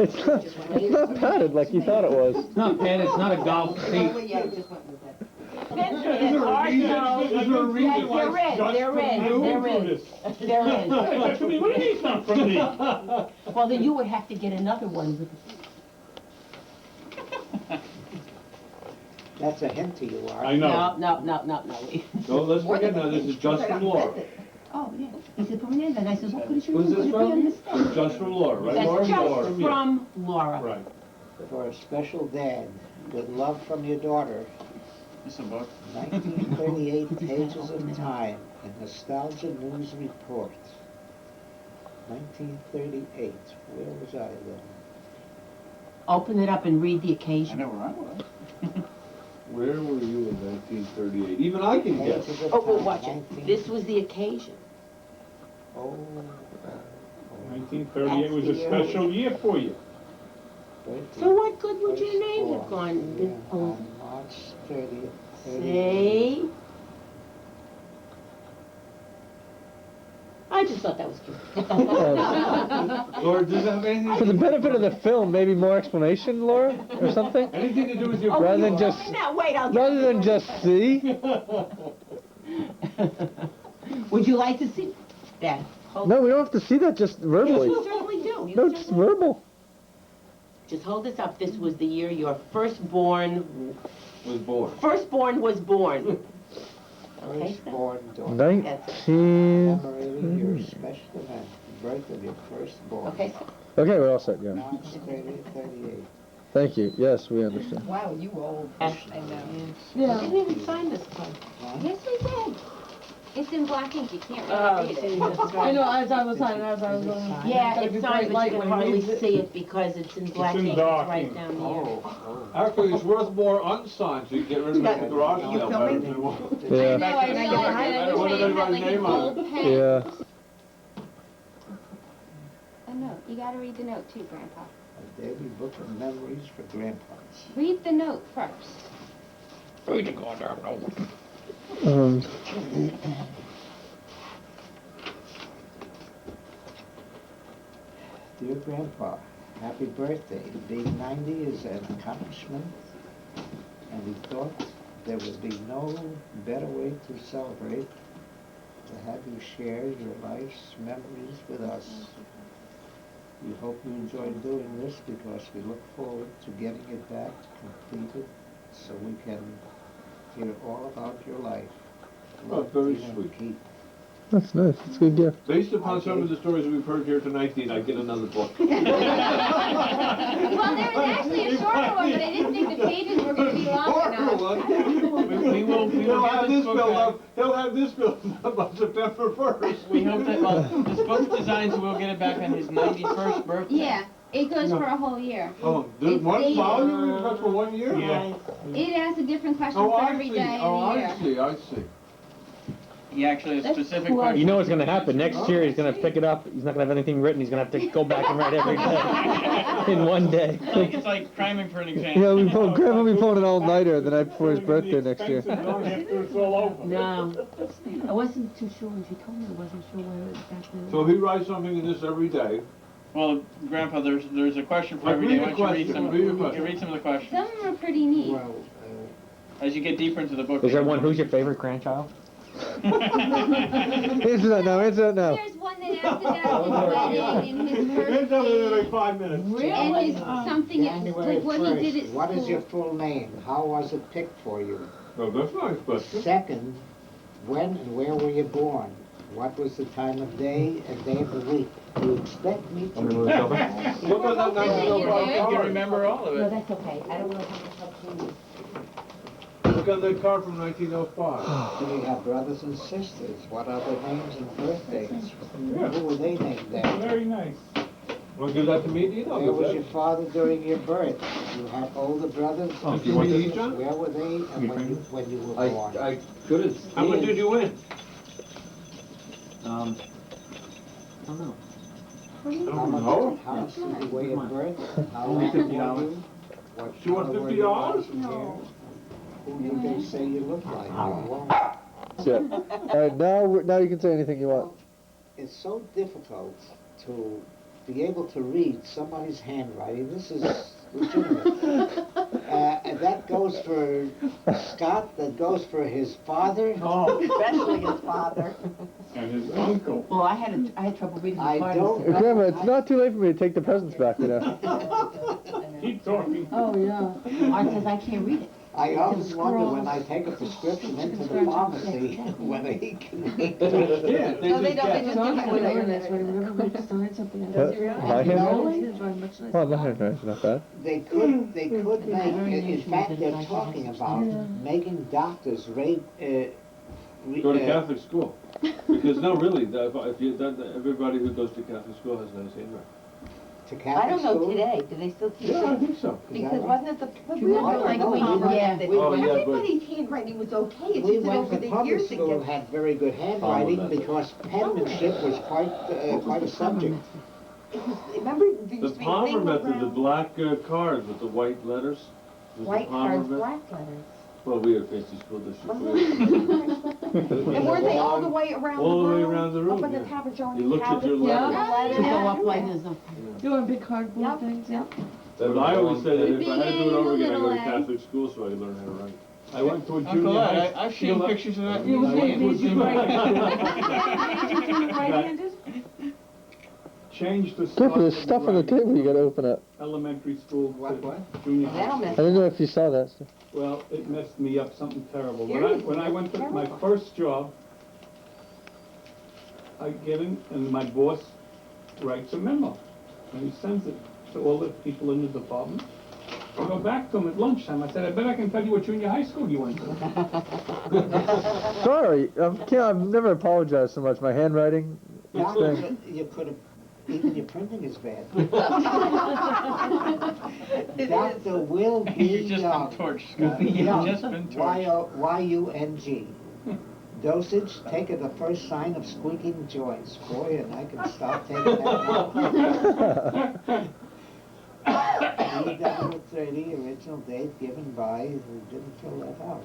It's not padded like you thought it was. It's not bad, it's not a golf seat. Yeah, I just went with that. Is there a reason why They're in, they're in, they're in. They're in. That's from me. What do you mean it's not from me? Well, then you would have to get another one with That's a hint to you, Art. I know. No. No, let's forget now, this is just from Laura. Oh, yeah. He said, put it in, and I said, well, put it Who's this from? This It's just from Laura, right, Laura? That's Laura. just from Laura. Right. For a special dad, with love from your daughter. It's a book. 1938 pages of time in Nostalgia News Report. 1938. Where was I then? Open it up and read the I occasion. know where I was. Where were you in 1938? Even I can guess. Pages of Oh, well, time, watch it. 19 This was the occasion. Oh. 1938 was a special year for you. So what good would your name have gone? On March 30th. See? I just thought that was cute. Laura, does that have anything For the benefit of the film, maybe more explanation, Laura, or something? anything to do with your Rather than just, Now, wait, I'll rather than just see. Would you like to see that? Hold No, we don't have to see that just verbally. You certainly do. You No, just certainly do. verbal. Just hold this up. This was the year your firstborn was born? was born. Okay. Firstborn daughter. 19... Commemorating your special event, the birth of your firstborn. Okay. Okay, we're all set, yeah. March 30th, 38. Thank you. Yes, we understand. Wow, you old. I know. We didn't even sign this one. Yes, we did. It's in black ink, you can't Oh, really read see, it. that's right. I know, as I was going, Yeah, gotta it's be signed, bright but light you when can he hardly reads it. see it because it's in black in ink, dark it's right ink. down here. Oh. Actually, it's worth more unsigned, so you get rid of it at the garage You sale. filming? better than it was. Yeah. No, I realized that. I don't wish want I had anybody's like a name on gold it. pen. Yeah. A note. You gotta read the note too, Grandpa. A daily book of memories for Grandpa. Read the note first. Read the goddamn note. Dear Grandpa, happy birthday. Being 90 is an accomplishment, and we thought there would be no better way to celebrate to have you share your life's memories with us. We hope you enjoy doing this because we look forward to getting it back completed so we can hear all about your life. Oh, very Tina sweet. Keith. That's nice. That's a good gift. Based upon some of the stories we've heard here tonight, Dean, I get another book. Well, there was actually a shorter one, but I didn't think the pages were gonna be long enough. We will He'll get have this this book built back. up, he'll have this built up on September 1st. We hope that, well, this book's designed so we'll get it back on his 91st birthday. Yeah, it goes for a whole year. Oh, this It's one dated. volume, that's for 1 year? Yeah. It asks a different question Oh, for I every see, day oh, in the year. I see, I see. He actually has That's specific cool. questions. You know what's gonna happen, next year he's gonna pick it up, he's not gonna have anything written, he's gonna have to go back and write every day, in one day. It's like cramming for an exam. Yeah, Grandma will be pulling an all-nighter the night before his birthday next year. After it's all over. No, I wasn't too sure when she told me, I wasn't sure where exactly. So he writes something in this every day. Well, Grandpa, there's a question for Like, every read day. the Why don't you read question, some? read the You question. read some of the questions. Some of them are pretty neat. Well, As you get deeper into the book. Is there one, who's your favorite grandchild? Answer that now, answer that now. There's one that asked about his wedding and his It's birthday. only like 5 minutes. And his something, January like what he 1st, did at what is your school. full name? How was it picked for you? Oh, that's nice question. Second, when and where were you born? What was the time of day and day of the week? Do you expect me to? Look at that, You remember all of No, it. that's okay, I don't know how much help you need. Look at that card from 1905. Do you have brothers and sisters? What are their names and birthdays? Yeah. Who were they named after? Very nice. Want to give that to me, Dean? I'll Where give was that. your father during your birth? You had older brothers? Oh, and do you want to sisters? eat, John? Where were they and when you were born? I couldn't How much stand- did you win? I don't know. How much did you weigh at birth? How long were you? What She wants color were $50? your eyes and hair? Who did they say you looked like? How long? Yeah. Alright, now you can say anything you want. It's so difficult to be able to read somebody's handwriting. This is legitimate. And that goes for Scott, that goes for his father. Oh, especially his father. And his uncle. Well, I had trouble reading the I card. don't know. Grandma, it's not too late for me to take the presents back, you know. Keep talking. Oh, yeah. Art says I can't read it. I always wonder when I take a prescription into the pharmacy whether he can read it. Yeah, No, they don't, they just give it away. My handwriting? Oh, my handwriting's not bad. They could make, in fact, they're talking about making doctors rate, Go to Catholic school. Because no, really, if you, everybody who goes to Catholic school has nice handwriting. to I Catholic don't know school. today, do they still teach Yeah, I it? think so. Because wasn't it the, Do you remember, like, no, we we did, yeah. did. Oh, yeah, but everybody's handwriting was okay, it's We just that went over to the public years it school, gets. had very good handwriting Oh, that's- because penmanship was quite a subject. Remember, there The used to be a Palmer thing method, the around, black cards with the white letters. was the White Palmer cards, method. black letters. Well, we had a fancy school district. and weren't they all the way around the room? All the way around the room, Up in the yeah. top of Johnny's You looked at house? your Yeah. letters. To go up like this. Doing big cardboard things, yeah. But I always say that if Big I had to do it A, over again, I'd go to little A. Catholic school so I could learn how to write. I went to a Uncle junior high. Ed, I've seen pictures of that. You I went to a did you junior write? high. Did you right-handed? Changed the Careful, start there's of stuff on the writing. table you gotta open up. Elementary school What? to junior high. That'll I mess. don't know if you saw that stuff. Well, it messed me up something terrible. Seriously? When I went to my first job, I get in and my boss writes a memo and he sends it to all the people in the department. I go back to him at lunchtime. I said, I bet I can tell you what junior high school you went to. Sorry, I've never apologized so much. My handwriting, Yeah, thing. you could have, even your printing is bad. Dr. Will B. You've just been torched, Scott. You've just been torched. Y-U-N-G. Dosage, take it the first sign of squeaking joints. Boy, and I can stop taking that now. EW30, original date given by, who didn't fill that out.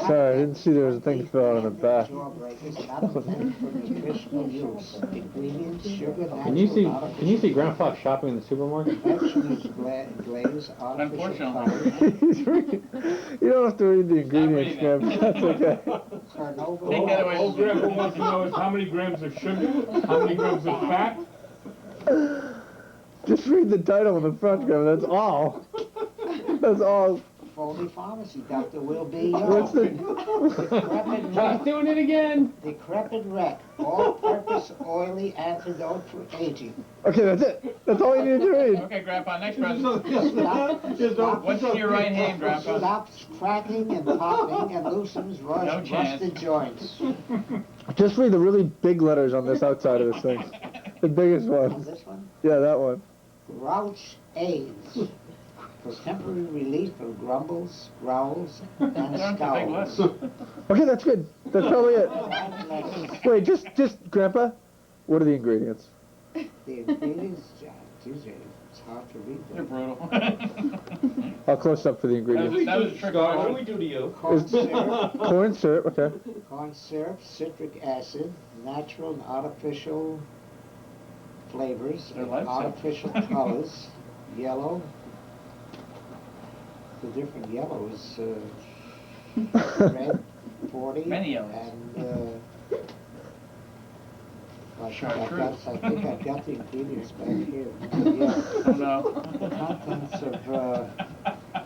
Sorry, I didn't see there was a thing to fill out on the back. Jawbreakers, not intended for nutritional use. Ingredients, sugar, Can you see? natural, Can you see Grandpa shopping in the supermarket? Vegetables, glaze, artificial colors. You don't have to read the ingredients, Graham. That's okay. All Grandpa wants to know is how many grams of sugar, how many grams of fat. Just read the title on the front, Graham. That's all. That's all. Foley Pharmacy, Dr. Will B. What's the... Decrepit doing it again. Decrepit wreck, all-purpose oily antidote for aging. Okay, that's it. That's all you need to read. Okay, Grandpa, next present. Stop- What's in your right hand, Grandpa? Stops cracking and popping and loosens No chance. rusted joints. Just read the really big letters on this outside of this thing. The biggest ones. This one? Yeah, that one. Grouch AIDS. For temporary relief of grumbles, growls, and scowls. Okay, that's good. That's probably it. Wait, just Grandpa, what are the ingredients? The ingredients, geez, it's hard to read them. They're brutal. I'll close up for the ingredients. That was a trick. What do we do to you? Corn syrup, Corn syrup, okay. corn syrup, citric acid, natural and artificial flavors, They're lifesaver. artificial colors, yellow. The different yellows, red, 40, Many yellows. and I think Chartreuse. I've got the ingredients back here. No. The contents of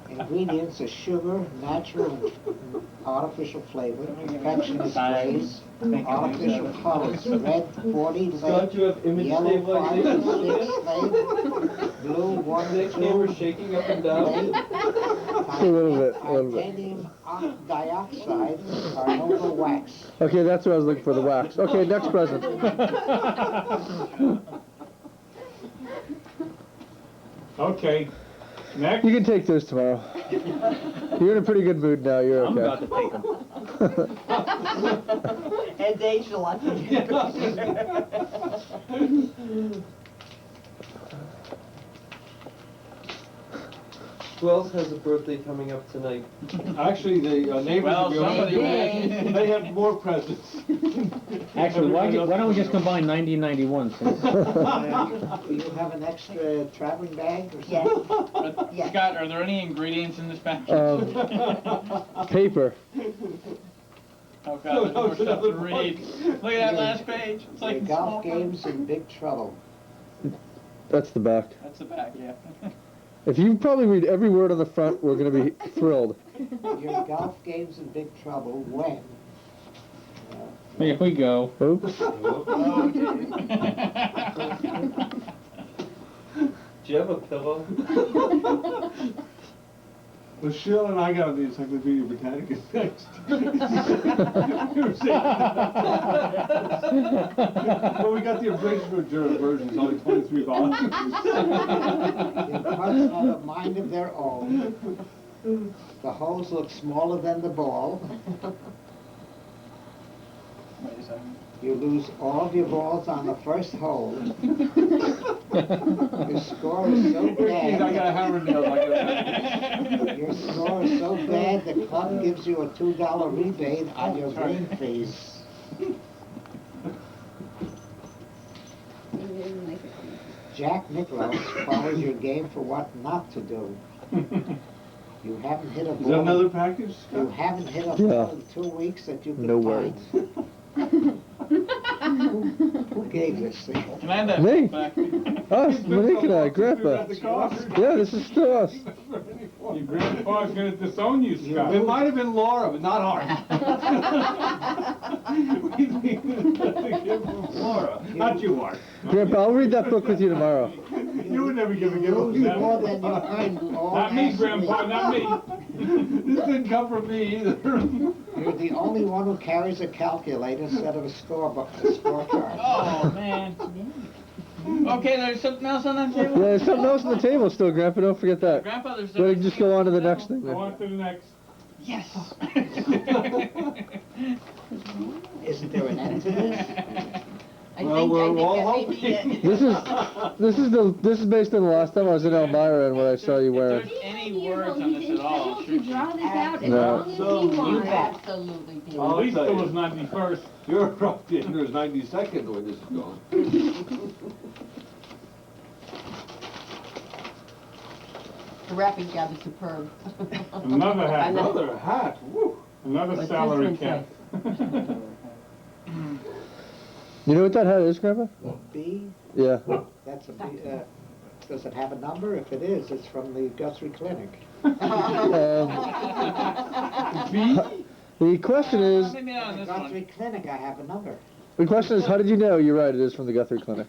ingredients are sugar, natural and artificial flavor, confectioner's glaze, artificial colors, red 40 Scott, you have image yellow 5 stabilization? 6 blue 1 2 shaking up and down? a little bit. titanium dioxide, carnauba wax. Okay, that's what I was looking for, the wax. Okay, next present. Okay, next. You can take those tomorrow. You're in a pretty good mood now, you're I'm okay. about to take them. And Angel, I Who else has a birthday coming up tonight? Actually, the neighbors Well, will be somebody over. They have more presents. Actually, why don't we just combine 90 and 91 since... Do you have an extra traveling bag or something? Yes. Scott, are there any ingredients in this package? Paper. Oh God, there's more stuff to read. Look at that last page. It's like Your small golf game's in big trouble. That's the back. That's the back, yeah. If you probably read every word on the front, we're going to be thrilled. Your golf game's in big trouble when? Here we go. Oops. Oh, Do you have a pillow? Michelle and I got the Encyclopedia Britannica next. Well, we got the abridged version, it's only 23 volumes. Your cards have a mind of their own. The holes look smaller than the ball. Wait a second. You lose all of your balls on the first hole. Your score is so I got a bad. hammer nail like that. Your score is so bad, the club gives you a $2 rebate on your green fees. Jack Nicklaus follows your game for what not to do. You haven't hit a Is that ball. another package, You Scott? haven't hit a Yeah. ball in 2 weeks that you can No find. Who gave this thing? Can I have that Me. back? Us, Monique and I, Grandpa. Yeah, this is still us. Your grandpa's gonna disown you, Scott. It might have been Laura, but not Art. We needed a gift from Laura, not you, Art. Grandpa, I'll read that book with you tomorrow. You would never give a gift lose to them. more than you earned all Not me, last Grandpa, week. not me. This didn't come from me either. You're the only one who carries a calculator instead of a scorecard. Oh, man. Okay, there's something else on that Yeah, table? there's something else on the table still, Grandpa. Don't forget that. Grandpa, there's But just go on to the next thing. Go Then. on to the next. Yes. Isn't there an end to this? Well, we're all hoping. This is based on the last time I was in Elmira and what I saw you If wearing. there's any words on this at all, to draw this out as No. long as he wants. Absolutely do. At least it was 91st. You're up to Ender's 92nd the way this is going. The wrapping job is superb. Another hat. Another hat. Woo. Another What's salary this one cap. You know what that hat is, Grandpa? B? Yeah. That's a B. Does it have a number? If it is, it's from the Guthrie Clinic. The question is, Maybe not on this one. Guthrie Clinic, I have a number. how did you know? You're right. It is from the Guthrie Clinic.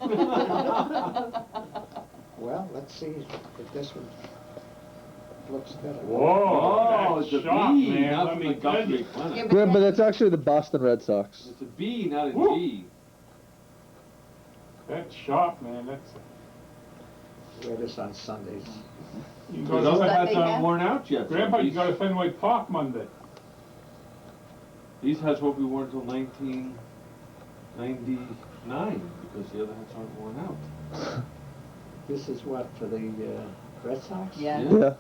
Well, let's see if this one looks better. Whoa, Oh, that's it's a sharp, B, man. not Let from me the tell you. Guthrie Clinic. Yeah, but that's actually the Boston Red Sox. It's a B, not a Woo. G. That's sharp, man. That's. Wear this on Sundays. You can go Those other to, hats aren't worn out yet. Grandpa, you go to Fenway Park Monday. These hats won't be worn until 1999 because the other hats aren't worn out. This is what, for the Red Sox? Yeah. Yeah.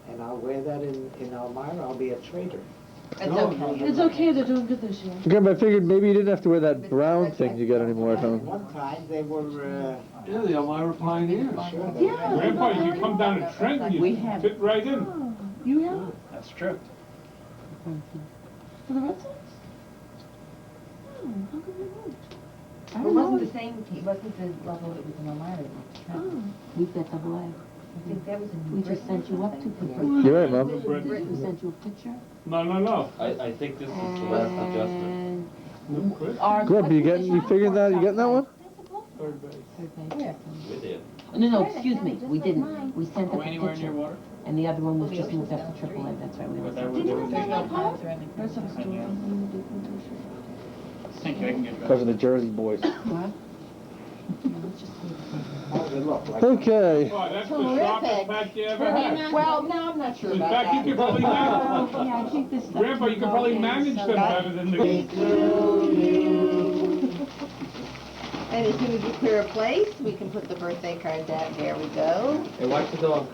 And I'll wear that in Elmira. I'll be a trader. It's No, okay. It's okay, they're doing good this year. Grandpa, I figured maybe you didn't have to wear that brown thing you got anymore at home. One time they were. Yeah, the Elmira Pioneers. Sure. Yeah. Grandpa, you can come down to Trenton, We you have- fit right in. You have That's true. for the Red Sox? Oh, how come you moved? I It don't wasn't know. the same, it wasn't the level it was in Elmira. Oh. We've got double A. I think that was in. We just sent you up to Britain. You're right, Mom. We sent you a picture. No. I think this is the last adjustment. And No, Chris. our. Good, you figuring that? You getting that one? Third base. We did. No, excuse me, we didn't. We sent Are up we a anywhere near picture. water? And the other one was just moved up to triple A, that's right. We But only there sent was, it. there's no palms or anything. Thank you, I can get Those back. are the Jersey boys. What? No, let's just leave it How does it look like? Okay. Oh, that's the sharpest hat you ever had. Well, no, I'm not sure In about fact, that. you could probably manage. Yeah, I think this stuff. Grandpa, you could probably manage them better than the. And as soon as you clear a place, we can put the birthday card down. There we go. Hey, watch the dog.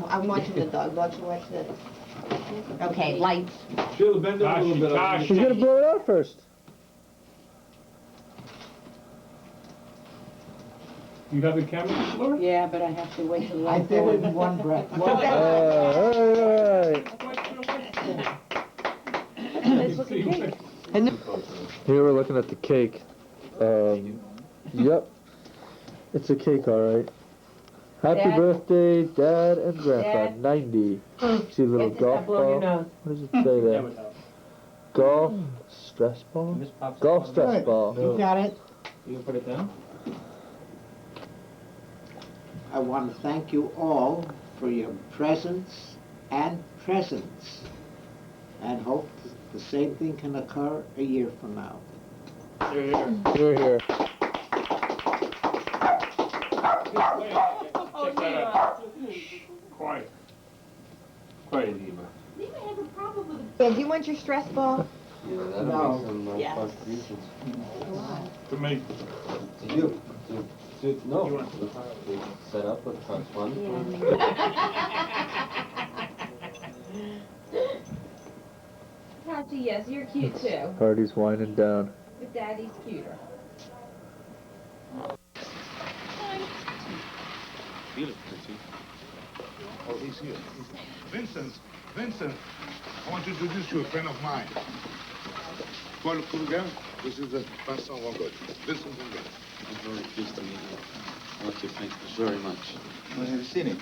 I'm watching the dog. Watch this. Okay, lights. Sheila, bend it a little bit. Gosh, She's gonna blow it out first. You have the camera, Laura? Yeah, but I have to wait till the I lights did go it in on. one breath. All right. Here we're looking at the cake. Yep. It's a cake, all right. Happy Dad? birthday, Dad and Grandpa. Dad? 90. See a little golf ball. What does it say there? Golf stress ball? Golf stress ball. You got it. You can put it down? I want to thank you all for your presence and presence, and hope the same thing can occur a year from now. Here, here. Quiet. Quiet, Ema. Yeah, do you want your stress ball? Yeah, that'll No. make some nice Yes. contributions. To me. To you. No. We set up with trust fund. Patsy, yes, you're cute too. Party's winding down. But Daddy's cuter. Feel it, pretty. Oh, he's here. Vincent, I want to introduce you to a friend of mine. Paul Kruger, this is Vincent Rongold. Vincent Rongold. I'm very pleased to meet you. I want to thank you very much. Well, have you seen him?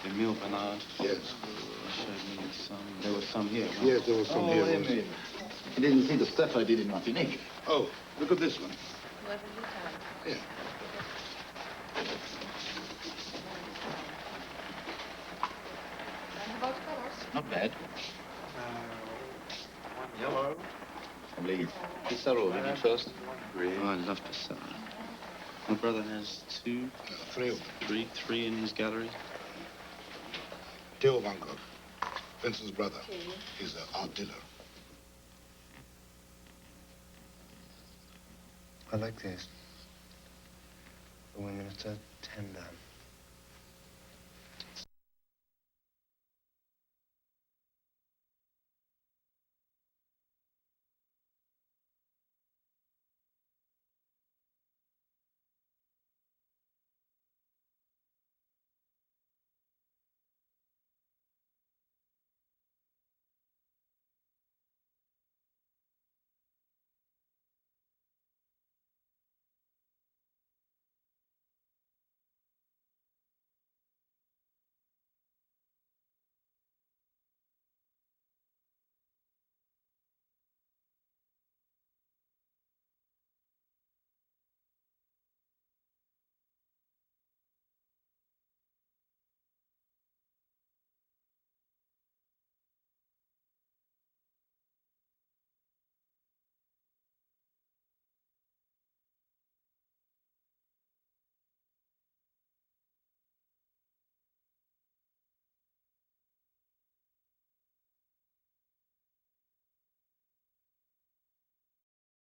Emile Bernard Yes. showed me some. There was some here. Huh? Yes, there was some here. Emile. You didn't see the stuff I did in Martinique? Oh, look at this one. Yeah. Not bad. Yellow. Lead. Pissarro, will you do first? Green. Oh, I love Pissarro. My brother has two. Three of them. Three in his gallery. Theo Van Gogh, Vincent's brother. He's an art dealer. I like this. The women are so tender.